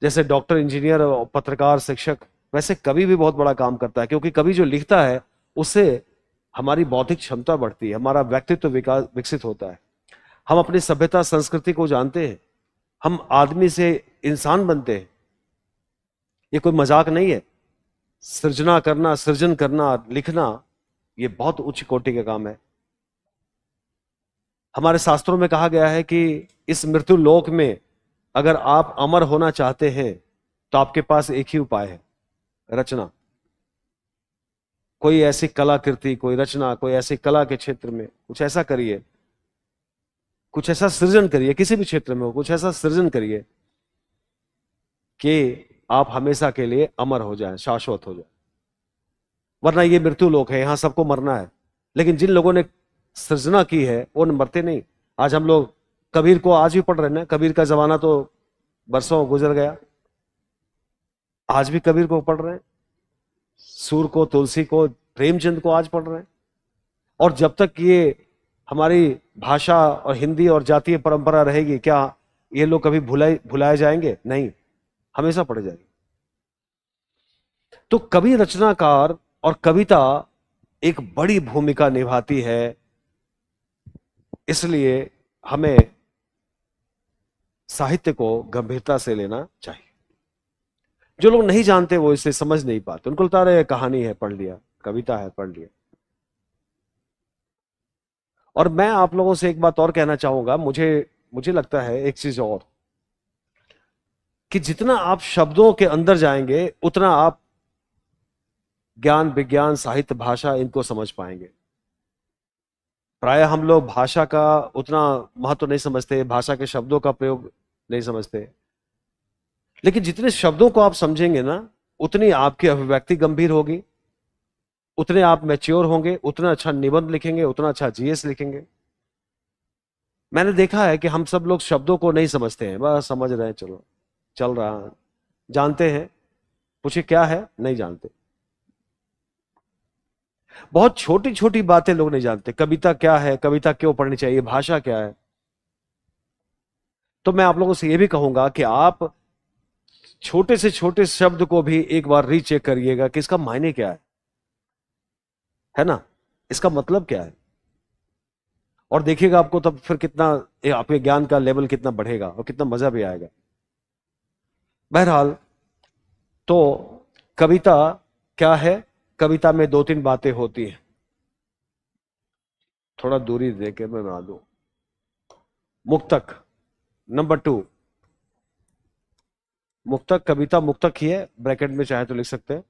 जैसे डॉक्टर, इंजीनियर, पत्रकार, शिक्षक, वैसे कवि भी बहुत बड़ा काम करता है, क्योंकि कवि जो लिखता है उससे हमारी बौद्धिक क्षमता बढ़ती है, हमारा व्यक्तित्व विकास विकसित होता है, हम अपनी सभ्यता संस्कृति को जानते हैं, हम आदमी से इंसान बनते हैं। ये कोई मजाक नहीं है। सृजना करना, सृजन करना, लिखना, ये बहुत उच्च कोटि का काम है। हमारे शास्त्रों में कहा गया है कि इस मृत्यु लोक में अगर आप अमर होना चाहते हैं तो आपके पास एक ही उपाय है, रचना। कोई ऐसी कलाकृति, कोई रचना, कोई ऐसी कला के क्षेत्र में कुछ ऐसा करिए, कुछ ऐसा सृजन करिए, किसी भी क्षेत्र में हो, कुछ ऐसा सृजन करिए कि आप हमेशा के लिए अमर हो जाएं, शाश्वत हो जाए। वरना ये मृत्यु लोक है, यहां सबको मरना है। लेकिन जिन लोगों ने सृजना की है वो मरते नहीं। आज हम लोग कबीर को आज भी पढ़ रहे हैं ना। कबीर का जमाना तो बरसों गुजर गया, आज भी कबीर को पढ़ रहे हैं, सूर को, तुलसी को, प्रेमचंद को आज पढ़ रहे हैं। और जब तक ये हमारी भाषा और हिंदी और जातीय परंपरा रहेगी, क्या ये लोग कभी भुलाए जाएंगे? नहीं, हमेशा पढ़े जाएंगे। तो कवि, रचनाकार और कविता एक बड़ी भूमिका निभाती है। इसलिए हमें साहित्य को गंभीरता से लेना चाहिए। जो लोग नहीं जानते वो इसे समझ नहीं पाते, उनको लगता है कहानी है पढ़ लिया, कविता है पढ़ लिया। और मैं आप लोगों से एक बात और कहना चाहूंगा, मुझे मुझे लगता है एक चीज और, कि जितना आप शब्दों के अंदर जाएंगे उतना आप ज्ञान, विज्ञान, साहित्य, भाषा इनको समझ पाएंगे। प्राय हम लोग भाषा का उतना महत्व नहीं समझते, भाषा के शब्दों का प्रयोग नहीं समझते। लेकिन जितने शब्दों को आप समझेंगे ना, उतनी आपकी अभिव्यक्ति गंभीर होगी, उतने आप मैच्योर होंगे, उतना अच्छा निबंध लिखेंगे, उतना अच्छा जीएस लिखेंगे। मैंने देखा है कि हम सब लोग शब्दों को नहीं समझते हैं, बस समझ रहे हैं, चलो चल रहा है, जानते हैं, पूछे क्या है, नहीं जानते। बहुत छोटी छोटी बातें लोग नहीं जानते। कविता क्या है, कविता क्यों पढ़नी चाहिए, भाषा क्या है। तो मैं आप लोगों से यह भी कहूंगा कि आप छोटे से छोटे शब्द को भी एक बार रीचेक करिएगा कि इसका मायने क्या है ना, इसका मतलब क्या है। और देखिएगा आपको तब फिर कितना आपके ज्ञान का लेवल कितना बढ़ेगा और कितना मजा भी आएगा। बहरहाल, तो कविता क्या है? कविता में दो तीन बातें होती हैं। थोड़ा दूरी दे के मैं बना दूं। मुक्तक, नंबर 2। मुक्तक, कविता मुक्तक ही है, ब्रैकेट में चाहे तो लिख सकते हैं।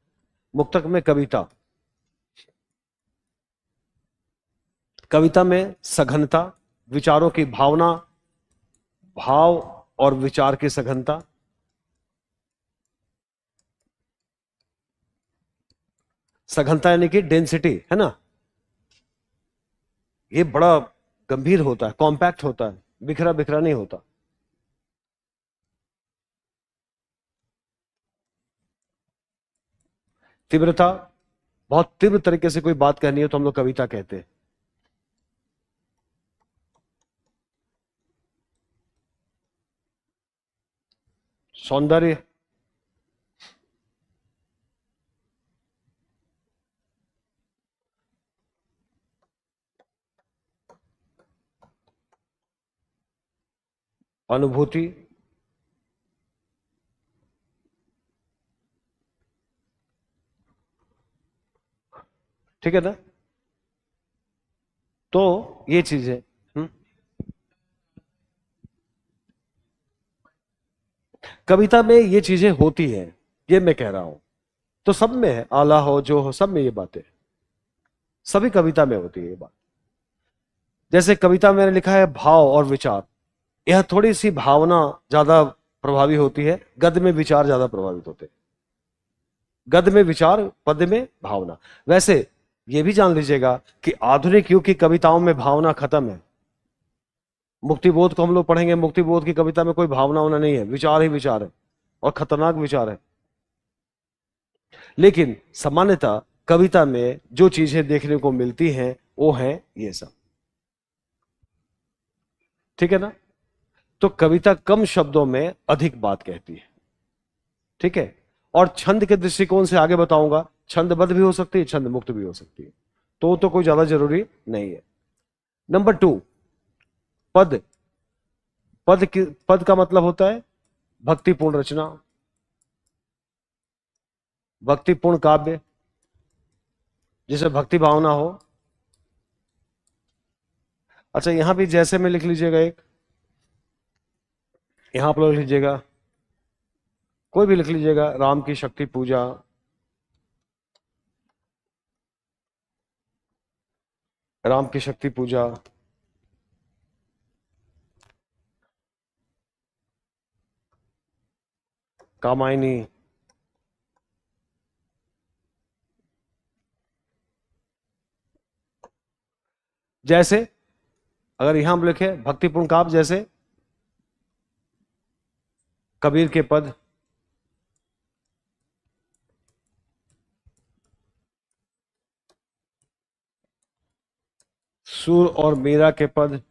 मुक्तक में कविता, कविता में सघनता, विचारों की भावना, भाव और विचार की सघनता। सघनता यानी कि डेंसिटी, है ना। ये बड़ा गंभीर होता है, कॉम्पैक्ट होता है, बिखरा बिखरा नहीं होता। तीव्रता, बहुत तीव्र तरीके से कोई बात कहनी है तो हम लोग कविता कहते हैं। सौंदर्य, अनुभूति, ठीक है ना। तो ये चीजें, कविता में ये चीजें होती हैं, ये मैं कह रहा हूं। तो सब में है, आला हो जो हो, सब में ये बातें सभी कविता में होती है ये बात। जैसे कविता में मैंने लिखा है भाव और विचार, यह थोड़ी सी भावना ज्यादा प्रभावी होती है, गद्य में विचार ज्यादा प्रभावित होते हैं। गद्य में विचार, पद्य में भावना। वैसे ये भी जान लीजिएगा कि आधुनिक युग की कविताओं में भावना खत्म है। मुक्तिबोध को हम लोग पढ़ेंगे, मुक्तिबोध की कविता में कोई भावना होना नहीं है, विचार ही विचार है, और खतरनाक विचार है। लेकिन सामान्यतः कविता में जो चीजें देखने को मिलती हैं वो है ये सब, ठीक है ना। तो कविता कम शब्दों में अधिक बात कहती है, ठीक है। और छंद के दृष्टिकोण से आगे बताऊंगा, छंदबद्ध भी हो सकती है, छंद मुक्त भी हो सकती है, तो कोई ज्यादा जरूरी नहीं है। नंबर 2, पद। पद का मतलब होता है भक्तिपूर्ण रचना, भक्तिपूर्ण काव्य, जिसे भक्ति भावना हो। अच्छा, यहां भी जैसे में लिख लीजिएगा एक, यहां आप लोग लीजिएगा, कोई भी लिख लीजिएगा, राम की शक्ति पूजा, राम की शक्ति पूजा, कामायनी, जैसे अगर यहां हम लिखे भक्तिपूर्ण काव्य, जैसे कबीर के पद, सूर और मीरा के पद,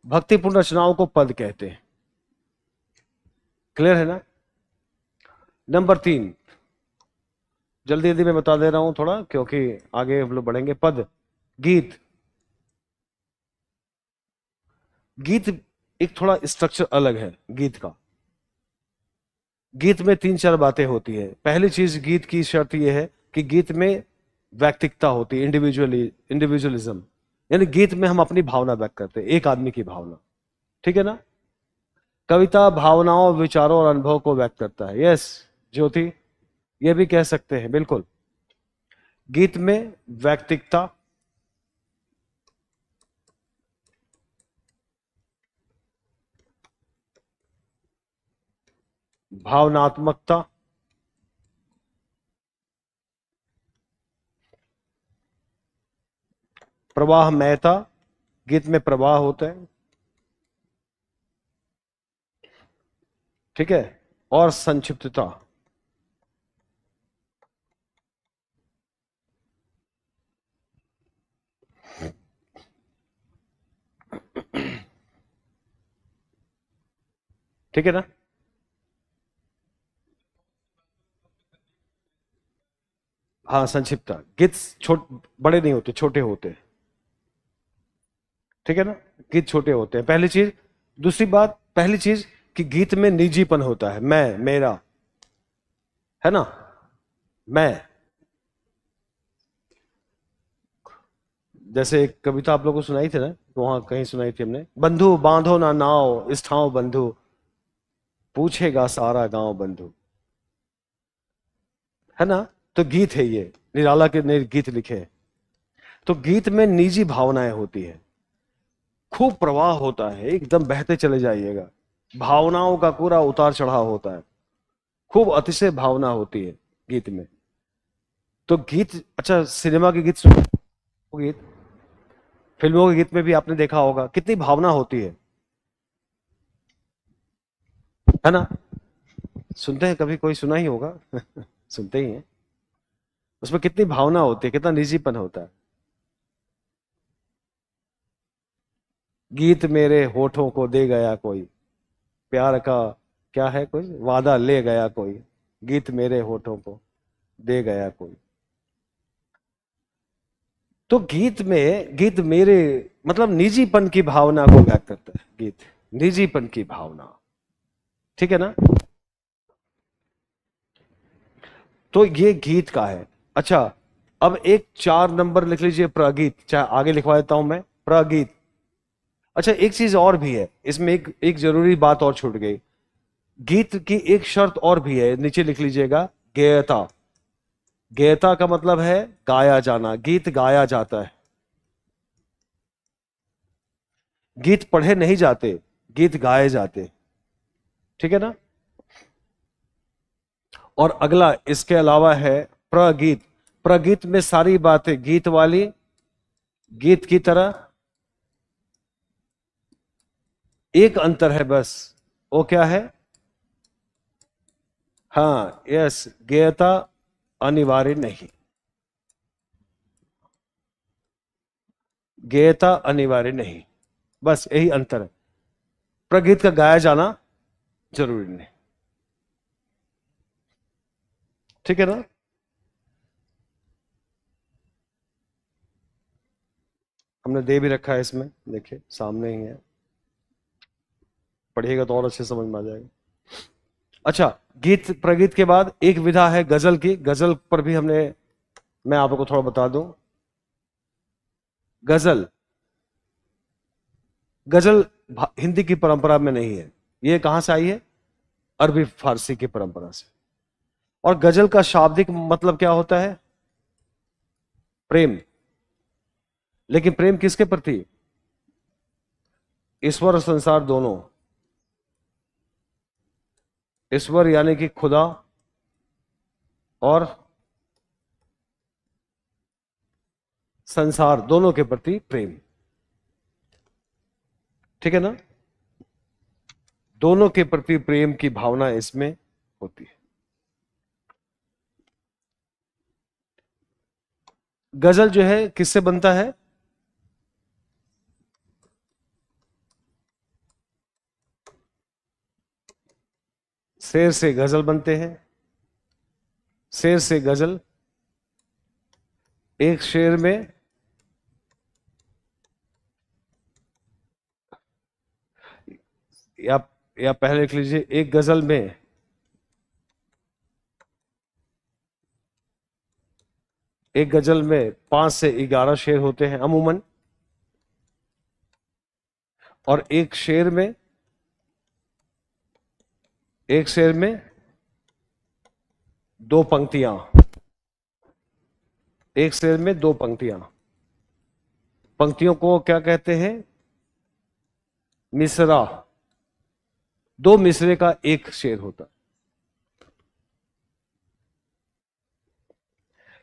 भक्तिपूर्ण रचनाओं को पद कहते हैं। क्लियर है ना। नंबर 3, जल्दी जल्दी मैं बता दे रहा हूं थोड़ा, क्योंकि आगे हम लोग बढ़ेंगे। पद, गीत। गीत एक थोड़ा स्ट्रक्चर अलग है गीत का। गीत में 3-4 बातें होती है। पहली चीज, गीत की शर्त यह है कि गीत में व्यक्तिकता होती है, इंडिविजुअलिज्म। यानी गीत में हम अपनी भावना व्यक्त करते हैं, एक आदमी की भावना, ठीक है ना। कविता भावनाओं, विचारों और अनुभव को व्यक्त करता है। यस ज्योति, ये भी कह सकते हैं, बिल्कुल। गीत में व्यक्तिकता, भावनात्मकता, प्रवाहमयता, गीत में प्रवाह होता है, ठीक है, और संक्षिप्तता। ठीक है ना? हाँ, संक्षिप्तता। गीत छोट बड़े नहीं होते, छोटे होते हैं, ठीक है ना? गीत छोटे होते हैं, पहली चीज। दूसरी बात, पहली चीज कि गीत में निजीपन होता है, मैं, मेरा, है ना, मैं। जैसे एक कविता आप लोगों को सुनाई थी ना, वहां कहीं सुनाई थी हमने, बंधु बांधो ना नाव इस ठाव बंधु, पूछेगा सारा गांव बंधु, है ना? तो गीत है ये, निराला के ने गीत लिखे हैं। तो गीत में निजी भावनाएं होती है, खूब प्रवाह होता है, एकदम बहते चले जाइएगा, भावनाओं का पूरा उतार चढ़ाव होता है, खूब अतिशय भावना होती है गीत में। तो गीत, अच्छा सिनेमा के गीत सुनो, गीत, फिल्मों के गीत में भी आपने देखा होगा कितनी भावना होती है ना? सुनते हैं कभी, कोई सुना ही होगा सुनते ही हैं। उसमें कितनी भावना होती है, कितना निजीपन होता है। गीत मेरे होठों को दे गया कोई, प्यार का क्या है, कोई वादा ले गया कोई, गीत मेरे होठों को दे गया कोई। तो गीत मेरे मतलब निजीपन की भावना को व्यक्त करता है, गीत निजीपन की भावना, ठीक है ना? तो ये गीत का है। अच्छा, अब एक 4 नंबर लिख लीजिए, प्रगीत, चाहे आगे लिखवा देता हूं मैं, प्रगीत। अच्छा, एक चीज और भी है इसमें, एक एक जरूरी बात और छूट गई। गीत की एक शर्त और भी है, नीचे लिख लीजिएगा, गेयता। गेयता का मतलब है गाया जाना, गीत गाया जाता है, गीत पढ़े नहीं जाते, गीत गाए जाते, ठीक है ना? और अगला इसके अलावा है प्रगीत। प्रगीत में सारी बातें गीत वाली, गीत की तरह, एक अंतर है बस, वो क्या है? हाँ, यस, गेयता अनिवार्य नहीं, गेयता अनिवार्य नहीं, बस यही अंतर है। प्रगीत का गाया जाना जरूरी नहीं, ठीक है ना? हमने दे भी रखा है इसमें, देखिए सामने ही है, पढ़िएगा तो और अच्छे समझ में आ जाएगा। अच्छा, गीत प्रगीत के बाद एक विधा है गजल की, गजल पर भी हमने, मैं आपको थोड़ा बता दूं। गजल, गजल हिंदी की परंपरा में नहीं है, ये कहां से आई है? अरबी फारसी की परंपरा से। और गजल का शाब्दिक मतलब क्या होता है? प्रेम। लेकिन प्रेम किसके प्रति? ईश्वर और संसार दोनों। ईश्वर यानी कि खुदा, और संसार दोनों के प्रति प्रेम, ठीक है ना? दोनों के प्रति प्रेम की भावना इसमें होती है। गजल जो है किससे बनता है? शेर से गजल बनते हैं, शेर से गजल। एक शेर में, या या पहले लिख लीजिए, एक गजल में, एक गजल में 5 से 11 शेर होते हैं अमूमन, और एक शेर में 2 पंक्तियां, एक शेर में 2 पंक्तियां। पंक्तियों को क्या कहते हैं? मिसरा। 2 मिसरे का एक शेर होता है,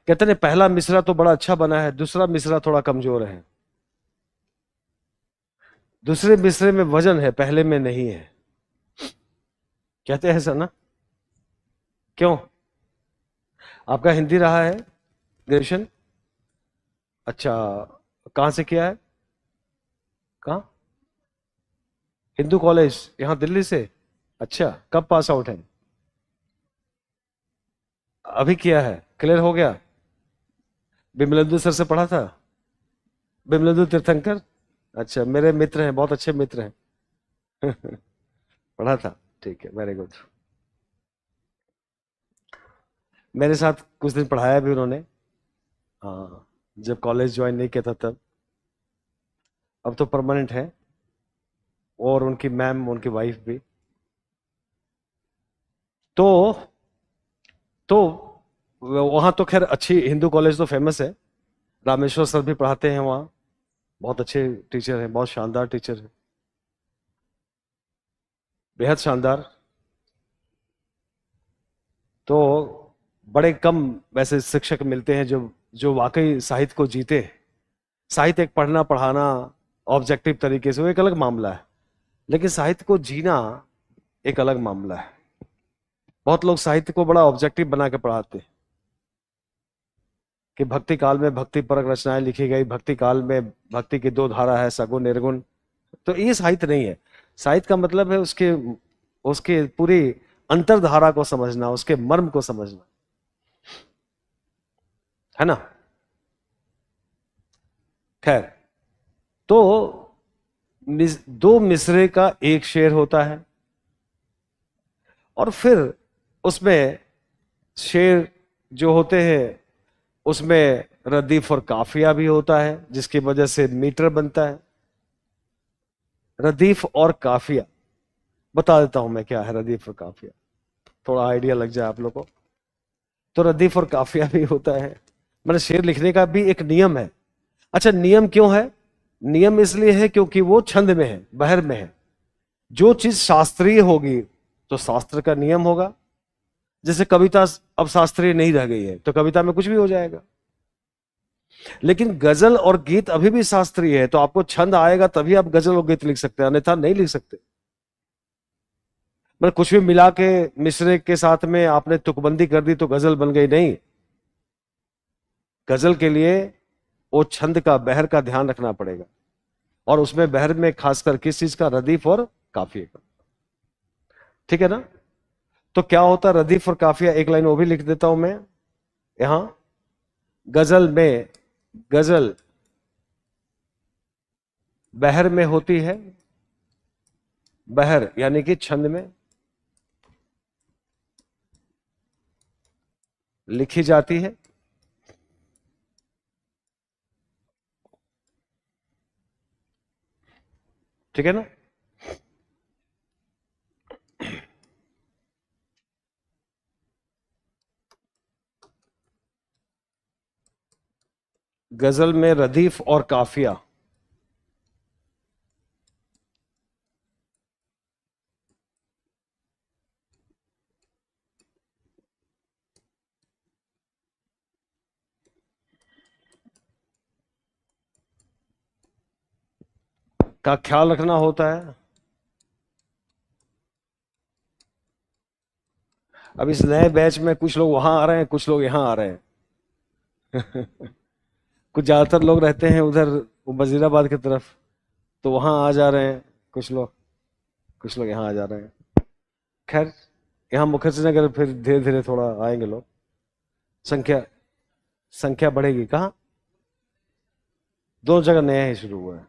कहते हैं पहला मिसरा तो बड़ा अच्छा बना है, दूसरा मिसरा थोड़ा कमजोर है। दूसरे मिसरे में वजन है, पहले में नहीं है। कहते हैं ऐसा ना? क्यों? आपका हिंदी रहा है ग्रेजुएशन? अच्छा, कहाँ से किया है? कहाँ? हिंदू कॉलेज, यहाँ दिल्ली से? अच्छा, कब पास आउट है? अभी किया है, क्लियर हो गया? बिमलेंदु सर से पढ़ा था? बिमलेंदु तीर्थंकर? अच्छा, मेरे मित्र हैं, बहुत अच्छे मित्र हैं। पढ़ा था? ठीक है, वेरी गुड। मेरे साथ कुछ दिन पढ़ाया भी उन्होंने। हाँ, जब कॉलेज ज्वाइन नहीं किया था तब। अब तो परमानेंट है, और उनकी मैम, उनकी वाइफ भी। तो तो वहां तो खैर अच्छी, हिंदू कॉलेज तो फेमस है। रामेश्वर सर भी पढ़ाते हैं वहाँ, बहुत अच्छे टीचर हैं, बहुत शानदार टीचर हैं, बेहद शानदार। तो बड़े कम वैसे शिक्षक मिलते हैं जो जो वाकई साहित्य को जीते। साहित्य एक पढ़ना पढ़ाना ऑब्जेक्टिव तरीके से, वो एक अलग मामला है, लेकिन साहित्य को जीना एक अलग मामला है। बहुत लोग साहित्य को बड़ा ऑब्जेक्टिव बना के पढ़ाते हैं कि भक्ति काल में भक्ति परक रचनाएं लिखी गई, भक्ति काल में भक्ति की दो धारा है, सगुण निर्गुण। तो ये साहित्य नहीं है। साहित्य का मतलब है उसके उसके पूरी अंतरधारा को समझना, उसके मर्म को समझना, है ना? खैर, तो दो मिसरे का एक शेर होता है, और फिर उसमें शेर जो होते हैं उसमें रदीफ और काफिया भी होता है, जिसकी वजह से मीटर बनता है। रदीफ और काफिया बता देता हूं मैं क्या है रदीफ और काफिया, थोड़ा आइडिया लग जाए आप लोगों को। तो रदीफ और काफिया भी होता है, मतलब शेर लिखने का भी एक नियम है। अच्छा, नियम क्यों है? नियम इसलिए है क्योंकि वो छंद में है, बहर में है। जो चीज शास्त्रीय होगी तो शास्त्र का नियम होगा। जैसे कविता अब शास्त्रीय नहीं रह गई है, तो कविता में कुछ भी हो जाएगा। लेकिन गजल और गीत अभी भी शास्त्रीय है, तो आपको छंद आएगा तभी आप गजल और गीत लिख सकते हैं, अन्यथा नहीं लिख सकते। मतलब कुछ भी मिला के मिसरे के साथ में आपने तुकबंदी कर दी तो गजल बन गई, नहीं। गजल के लिए वो छंद का, बहर का ध्यान रखना पड़ेगा, और उसमें बहर में खासकर किस चीज का? रदीफ और काफिए का। ठीक है ना? तो क्या होता है रदीफ और काफिया? एक लाइन वो भी लिख देता हूं मैं यहां। गजल में, गजल बहर में होती है, बहर यानी कि छंद में लिखी जाती है। ठीक है ना? गजल में रदीफ और काफिया। का ख्याल रखना होता है। अब इस नए बैच में कुछ लोग वहां आ रहे हैं, कुछ लोग यहां आ रहे हैं। कुछ ज्यादातर लोग रहते हैं उधर वजीराबाद की तरफ, तो वहां आ जा रहे हैं कुछ लोग, कुछ लोग यहाँ आ जा रहे हैं। खैर, यहाँ मुखर्जी नगर फिर धीरे धीरे थोड़ा आएंगे लोग, संख्या संख्या बढ़ेगी। कहाँ? दो जगह नया ही शुरू हुआ है,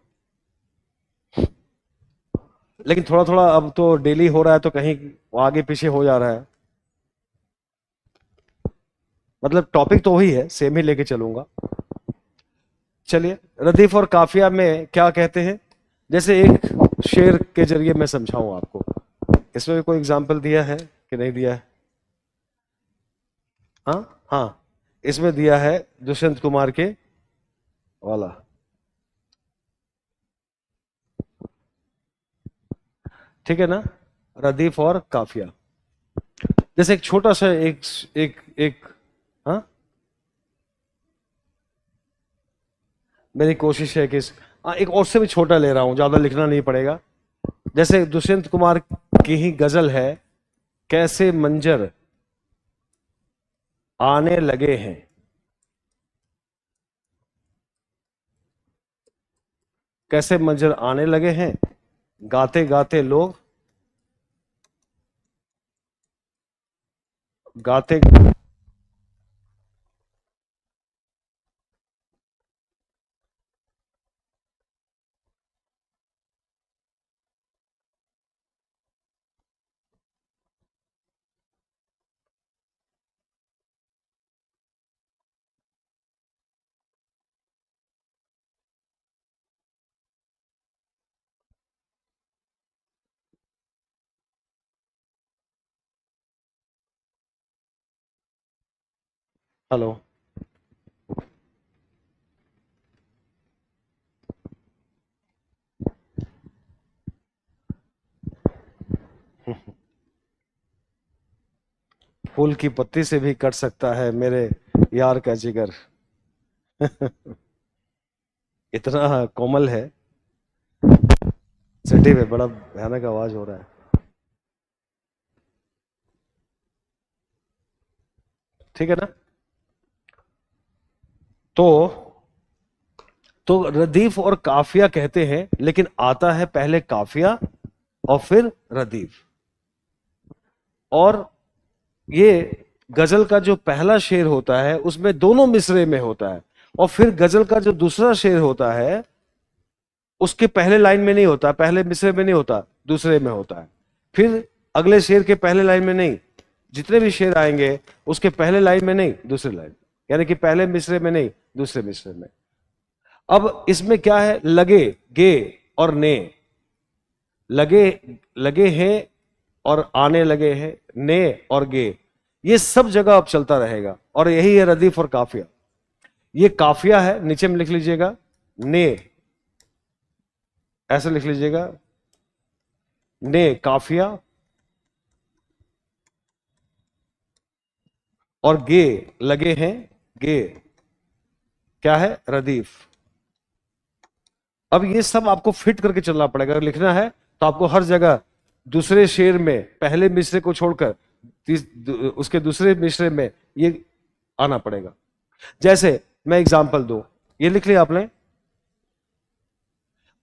लेकिन थोड़ा थोड़ा अब तो डेली हो रहा है, तो कहीं वो आगे पीछे हो जा रहा है। मतलब टॉपिक तो वही है, सेम ही लेके चलूंगा। चलिए, रदीफ और काफिया में क्या कहते हैं, जैसे एक शेर के जरिए मैं समझाऊं आपको। इसमें भी कोई एग्जाम्पल दिया है कि नहीं दिया है? हाँ हाँ, इसमें दिया है दुष्यंत कुमार के वाला। ठीक है ना? रदीफ और काफिया, जैसे एक छोटा सा एक एक एक हाँ, मेरी कोशिश है कि एक और से भी छोटा ले रहा हूं, ज्यादा लिखना नहीं पड़ेगा। जैसे दुष्यंत कुमार की ही गजल है, कैसे मंजर आने लगे हैं। कैसे मंजर आने लगे हैं, गाते गाते लोग, गाते। हेलो। फूल की पत्ती से भी कट सकता है मेरे यार का जिगर। इतना कोमल है, सिटी में बड़ा भयानक आवाज हो रहा है। ठीक है ना। तो रदीफ और काफिया कहते हैं, लेकिन आता है पहले काफिया और फिर रदीफ। और ये गजल का जो पहला शेर होता है उसमें दोनों मिसरे में होता है, और फिर गजल का जो दूसरा शेर होता है उसके पहले लाइन में नहीं होता, पहले मिसरे में नहीं होता, दूसरे में होता है। फिर अगले शेर के पहले लाइन में नहीं, जितने भी शेर आएंगे उसके पहले लाइन में नहीं, दूसरे लाइन, यानी कि पहले मिसरे में नहीं, दूसरे मिसरे में। अब इसमें क्या है, लगे, गे और ने। लगे, लगे हैं और आने लगे हैं, ने और गे, ये सब जगह अब चलता रहेगा। और यही है रदीफ और काफिया। ये काफिया है, नीचे में लिख लीजिएगा ने, ऐसे लिख लीजिएगा, ने काफिया, और गे लगे हैं, गे क्या है, रदीफ। अब ये सब आपको फिट करके चलना पड़ेगा। अगर लिखना है तो आपको हर जगह दूसरे शेर में पहले मिसरे को छोड़कर उसके दूसरे मिसरे में ये आना पड़ेगा। जैसे मैं एग्जांपल दूं, ये लिख लिया आपने।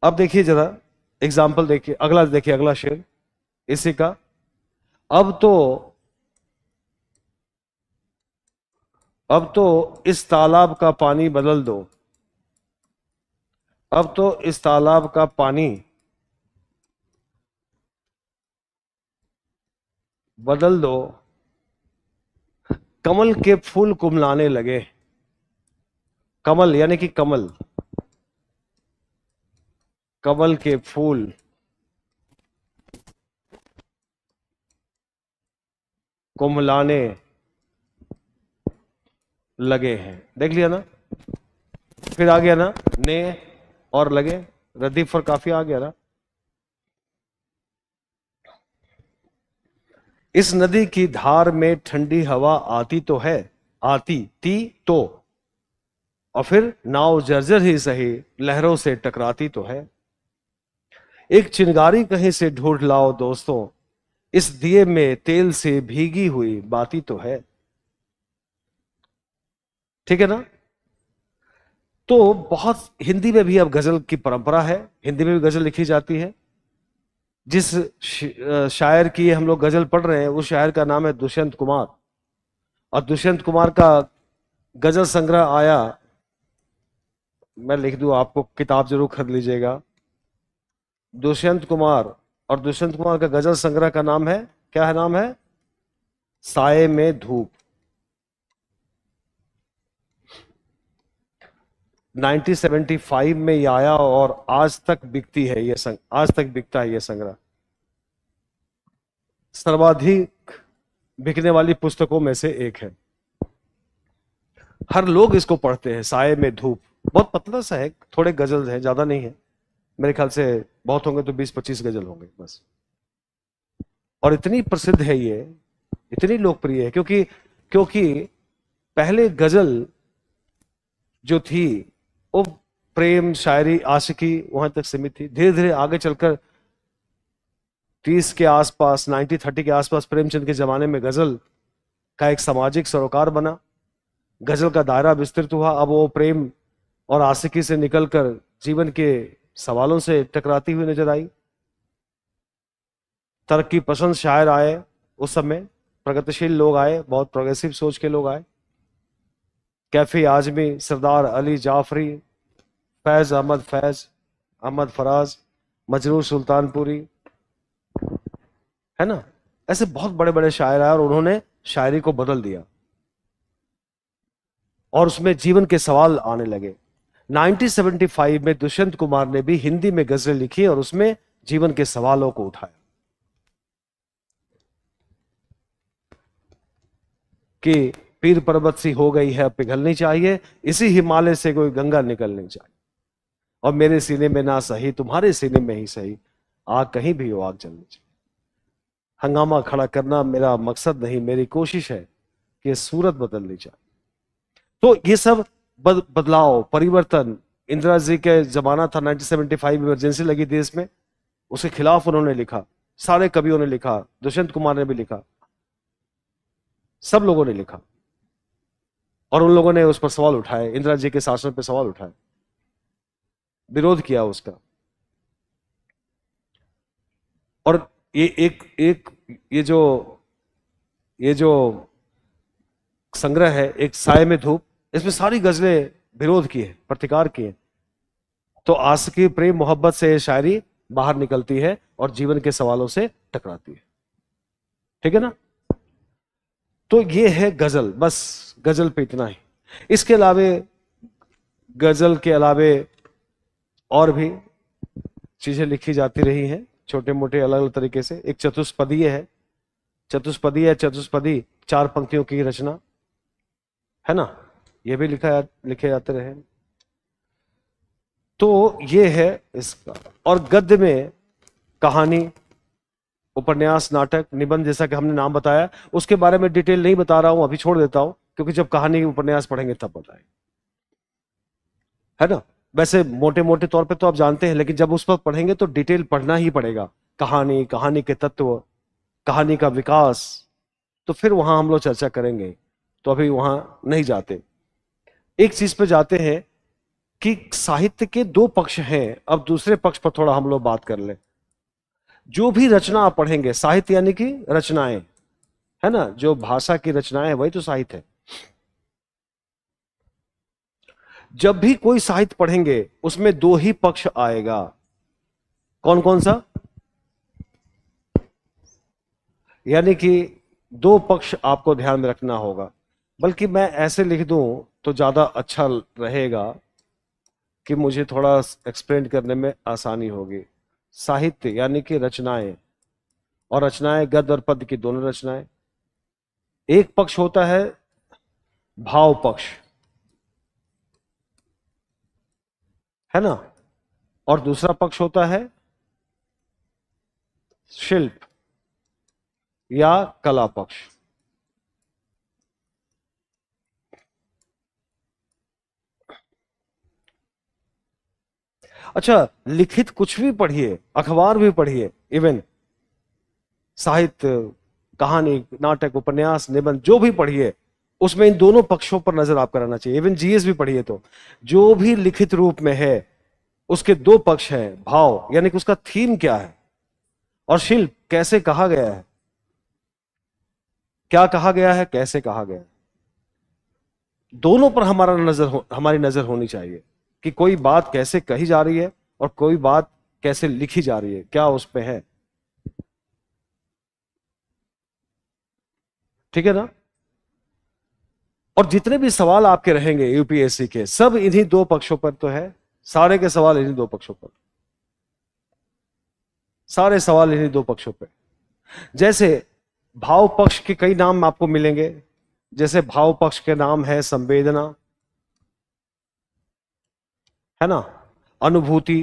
अब देखिए जरा एग्जांपल देखिए, अगला देखिए, अगला शेर इसी का। अब तो इस तालाब का पानी बदल दो। अब तो इस तालाब का पानी बदल दो, कमल के फूल कुमलाने लगे। कमल यानी कि कमल, कमल के फूल कुमलाने लगे हैं। देख लिया ना। फिर आ गया ना ने और लगे, रदीफ और काफी आ गया ना। इस नदी की धार में ठंडी हवा आती तो है, आती थी तो, और फिर नाव जर्जर ही सही लहरों से टकराती तो है। एक चिंगारी कहीं से ढूंढ लाओ दोस्तों, इस दिए में तेल से भीगी हुई बाती तो है। ठीक है ना। तो बहुत, हिंदी में भी अब गजल की परंपरा है, हिंदी में भी गजल लिखी जाती है। जिस शायर की हम लोग गजल पढ़ रहे हैं उस शायर का नाम है दुष्यंत कुमार। और दुष्यंत कुमार का गजल संग्रह आया, मैं लिख दूं आपको, किताब जरूर खरीद लीजिएगा। दुष्यंत कुमार, और दुष्यंत कुमार का गजल संग्रह का नाम है, क्या है नाम है, साए में धूप। 1975 में ये आया और आज तक बिकती है ये आज तक बिकता है ये संग्रह। सर्वाधिक बिकने वाली पुस्तकों में से एक है। हर लोग इसको पढ़ते हैं, साए में धूप। बहुत पतला सा है, थोड़े गजल हैं, ज्यादा नहीं है, मेरे ख्याल से बहुत होंगे तो 20-25 गजल होंगे बस। और इतनी प्रसिद्ध है ये, इतनी लोकप्रिय है, क्योंकि क्योंकि पहले गजल जो थी वो प्रेम, शायरी, आशिकी वहां तक सीमित थी। धीरे धीरे आगे चलकर 30 के आसपास, 1930 के आसपास प्रेमचंद के जमाने में गजल का एक सामाजिक सरोकार बना, गजल का दायरा विस्तृत हुआ। अब वो प्रेम और आशिकी से निकलकर जीवन के सवालों से टकराती हुई नजर आई। तरक्की पसंद शायर आए उस समय, प्रगतिशील लोग आए, बहुत प्रोग्रेसिव सोच के लोग आए। कैफी आजमी, सरदार अली जाफरी, फैज अहमद फराज, मजरूर सुल्तानपुरी, है ना, ऐसे बहुत बड़े बड़े शायर आए और उन्होंने शायरी को बदल दिया और उसमें जीवन के सवाल आने लगे। 1975 में दुष्यंत कुमार ने भी हिंदी में गजलें लिखी और उसमें जीवन के सवालों को उठाया कि पीर पर्वत सी हो गई है अब पिघलनी चाहिए, इसी हिमालय से कोई गंगा निकलनी चाहिए, और मेरे सीने में ना सही तुम्हारे सीने में ही सही, आग कहीं भी हो आग जलनी चाहिए। हंगामा खड़ा करना मेरा मकसद नहीं, मेरी कोशिश है कि सूरत बदलनी चाहिए। तो ये सब बदलाव, परिवर्तन, इंदिरा जी के जमाना था, 1975 इमरजेंसी लगी देश में, उसके खिलाफ उन्होंने लिखा, सारे कवियों ने लिखा, दुष्यंत कुमार ने भी लिखा, सब लोगों ने लिखा और उन लोगों ने उस पर सवाल उठाए, इंदिरा जी के शासन पर सवाल उठाए, विरोध किया उसका। और ये जो संग्रह है एक साय में धूप, इसमें सारी गजलें विरोध की है, प्रतिकार की है। तो आशिकी, प्रेम, मोहब्बत से शायरी बाहर निकलती है और जीवन के सवालों से टकराती है। ठीक है ना? तो ये है गजल, बस गजल पे इतना ही। इसके अलावे, गजल के अलावे और भी चीजें लिखी जाती रही हैं छोटे मोटे अलग अलग तरीके से। एक चतुष्पदीय है, चतुष्पदी 4 पंक्तियों की रचना है ना, ये भी लिखे जाते रहे। तो ये है इसका। और गद्य में कहानी, उपन्यास, नाटक, निबंध, जैसा कि हमने नाम बताया, उसके बारे में डिटेल नहीं बता रहा हूं, अभी छोड़ देता हूं, क्योंकि जब कहानी उपन्यास पढ़ेंगे तब बताएंगे, है ना। वैसे मोटे मोटे तौर पे तो आप जानते हैं, लेकिन जब उस पर पढ़ेंगे तो डिटेल पढ़ना ही पड़ेगा। कहानी, कहानी के तत्व, कहानी का विकास, तो फिर वहां हम लोग चर्चा करेंगे, तो अभी वहां नहीं जाते। एक चीज पे जाते हैं कि साहित्य के 2 पक्ष हैं। अब दूसरे पक्ष पर थोड़ा हम लोग बात कर लें। जो भी रचना आप पढ़ेंगे, साहित्य यानी कि रचनाएं, है ना, जो भाषा की रचनाएं वही तो साहित्य है। जब भी कोई साहित्य पढ़ेंगे उसमें 2 ही पक्ष आएगा। कौन कौन सा? यानी कि 2 पक्ष आपको ध्यान में रखना होगा। बल्कि मैं ऐसे लिख दूं तो ज्यादा अच्छा रहेगा कि मुझे थोड़ा एक्सप्लेन करने में आसानी होगी। साहित्य यानी कि रचनाएं, और रचनाएं गद्य और पद्य की दोनों रचनाएं। एक पक्ष होता है भाव पक्ष, है ना, और दूसरा पक्ष होता है शिल्प या कला पक्ष। अच्छा, लिखित कुछ भी पढ़िए, अखबार भी पढ़िए, इवन साहित्य, कहानी, नाटक, उपन्यास, निबंध, जो भी पढ़िए, उसमें इन दोनों पक्षों पर नजर आपका रहना चाहिए। इवन जीएस भी पढ़िए तो जो भी लिखित रूप में है उसके 2 पक्ष हैं। भाव यानी कि उसका थीम क्या है, और शिल्प कैसे कहा गया है, क्या कहा गया है, कैसे कहा गया है। दोनों पर हमारी नजर होनी चाहिए कि कोई बात कैसे कही जा रही है और कोई बात कैसे लिखी जा रही है, क्या उस पे है। ठीक है ना। और जितने भी सवाल आपके रहेंगे यूपीएससी के, सब इन्हीं 2 पक्षों पर तो है। सारे के सवाल इन्हीं 2 पक्षों पर, सारे सवाल इन्हीं 2 पक्षों पर। जैसे भाव पक्ष के कई नाम आपको मिलेंगे। जैसे भाव पक्ष के नाम है संवेदना, है ना, अनुभूति,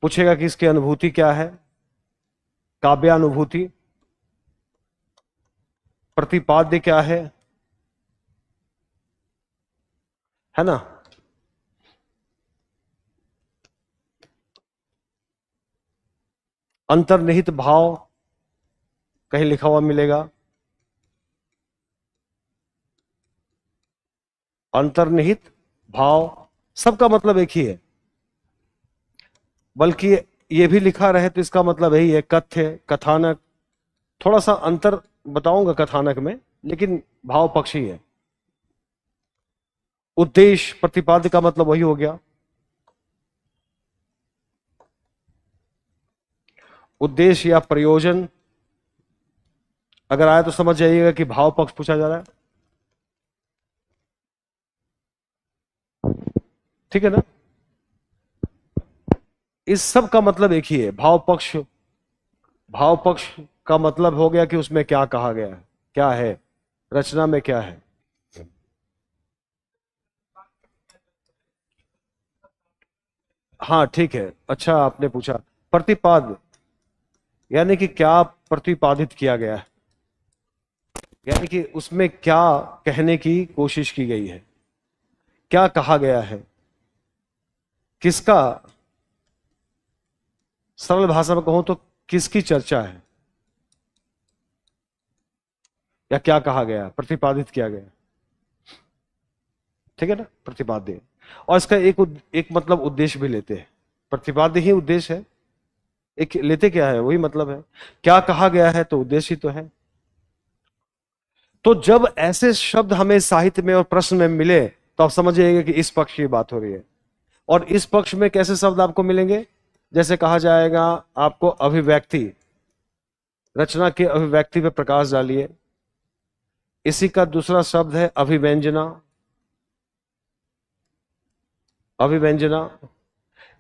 पूछेगा कि इसकी अनुभूति क्या है, काव्यानुभूति, प्रतिपाद्य क्या है ना, अंतर्निहित भाव कहीं लिखा हुआ मिलेगा। अंतर्निहित भाव सबका मतलब एक ही है, बल्कि ये भी लिखा रहे तो इसका मतलब यही है, कथ्य, कथानक। थोड़ा सा अंतर बताऊंगा कथानक में, लेकिन भाव पक्ष ही है। उद्देश्य, प्रतिपाद्य का मतलब वही हो गया। उद्देश्य या प्रयोजन अगर आए तो समझ जाइएगा कि भाव पक्ष पूछा जा रहा है। ठीक है ना? इस सब का मतलब एक ही है, भाव पक्ष। भाव पक्ष का मतलब हो गया कि उसमें क्या कहा गया है, क्या है, रचना में क्या है। हाँ ठीक है, अच्छा आपने पूछा। प्रतिपाद यानी कि क्या प्रतिपादित किया गया है, यानी कि उसमें क्या कहने की कोशिश की गई है, क्या कहा गया है, किसका, सरल भाषा में कहूं तो किसकी चर्चा है, या क्या कहा गया, प्रतिपादित किया गया। ठीक है ना? प्रतिपाद्य। और इसका एक मतलब उद्देश्य भी लेते हैं। प्रतिपाद्य ही उद्देश्य है, एक लेते क्या है वही मतलब है। क्या कहा गया है तो उद्देश्य ही तो है। तो जब ऐसे शब्द हमें साहित्य में और प्रश्न में मिले तो आप समझिएगा कि इस पक्ष की बात हो रही है। और इस पक्ष में कैसे शब्द आपको मिलेंगे, जैसे कहा जाएगा आपको अभिव्यक्ति, रचना के अभिव्यक्ति पे प्रकाश डालिए। इसी का दूसरा शब्द है अभिव्यंजना। अभिव्यंजना,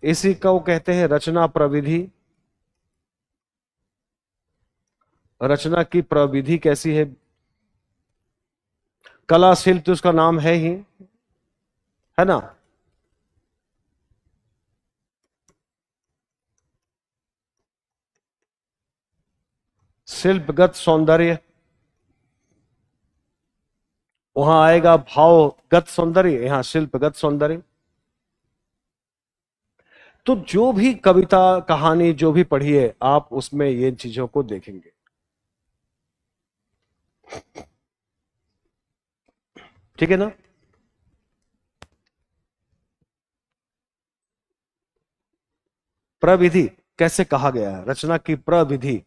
इसी का वो कहते हैं रचना प्रविधि। रचना की प्रविधि कैसी है, कला शिल्प तो उसका नाम है ना। शिल्पगत सौंदर्य, वहां आएगा भावगत सौंदर्य, यहां शिल्पगत सौंदर्य। तो जो भी कविता कहानी जो भी पढ़िए आप उसमें ये चीजों को देखेंगे। ठीक है ना? प्रविधि कैसे कहा गया है, रचना की प्रविधि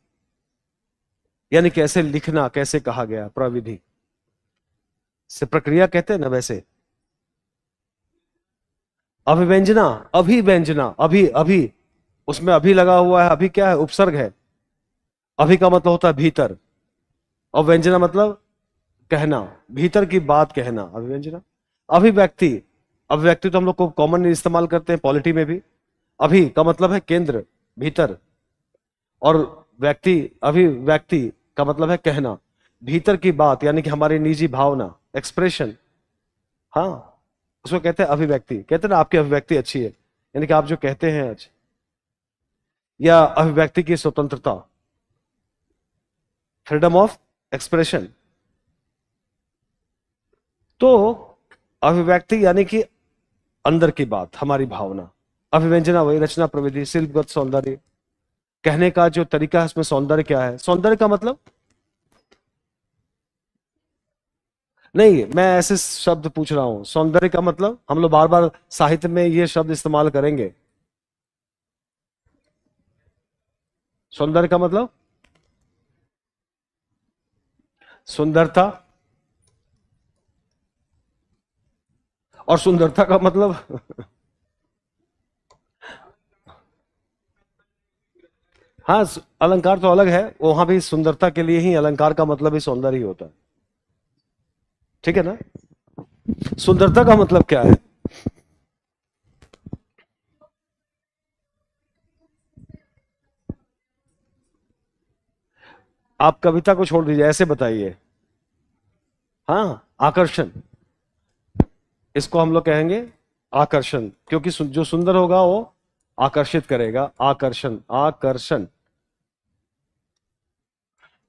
यानी कैसे लिखना, कैसे कहा गया, प्रविधि से प्रक्रिया कहते हैं ना वैसे। अभिव्यंजना, अभिव्यंजना, अभी अभी, उसमें अभी लगा हुआ है, अभी क्या है, उपसर्ग है। अभी का मतलब होता है भीतर, और व्यंजना मतलब कहना, भीतर की बात कहना, अभिव्यंजना। अभिव्यक्ति, अभिव्यक्ति तो हम लोग को कॉमन इस्तेमाल करते हैं पॉलिटी में भी। अभी का मतलब है केंद्र, भीतर। और व्यक्ति, अभिव्यक्ति का मतलब है कहना, भीतर की बात यानी कि हमारी निजी भावना, एक्सप्रेशन। हाँ, उसको कहते हैं अभिव्यक्ति। कहते हैं ना आपकी अभिव्यक्ति अच्छी है, यानी कि आप जो कहते हैं अच्छे, या अभिव्यक्ति की स्वतंत्रता, फ्रीडम ऑफ एक्सप्रेशन। तो अभिव्यक्ति यानी कि अंदर की बात, हमारी भावना। अभिव्यंजना वही रचना प्रविधि, शिल्पगत सौंदर्य, कहने का जो तरीका है उसमें सौंदर्य क्या है। सौंदर्य का मतलब नहीं, मैं ऐसे शब्द पूछ रहा हूं। सौंदर्य का मतलब हम लोग बार बार साहित्य में ये शब्द इस्तेमाल करेंगे। सौंदर्य का मतलब सुंदरता, और सुंदरता का मतलब हाँ, अलंकार तो अलग है, वहां भी सुंदरता के लिए ही अलंकार का मतलब ही सौंदर्य ही होता है। ठीक है ना? सुंदरता का मतलब क्या है? आप कविता को छोड़ दीजिए, ऐसे बताइए। हाँ, आकर्षण, इसको हम लोग कहेंगे आकर्षण, क्योंकि जो सुंदर होगा वो आकर्षित करेगा। आकर्षण, आकर्षण।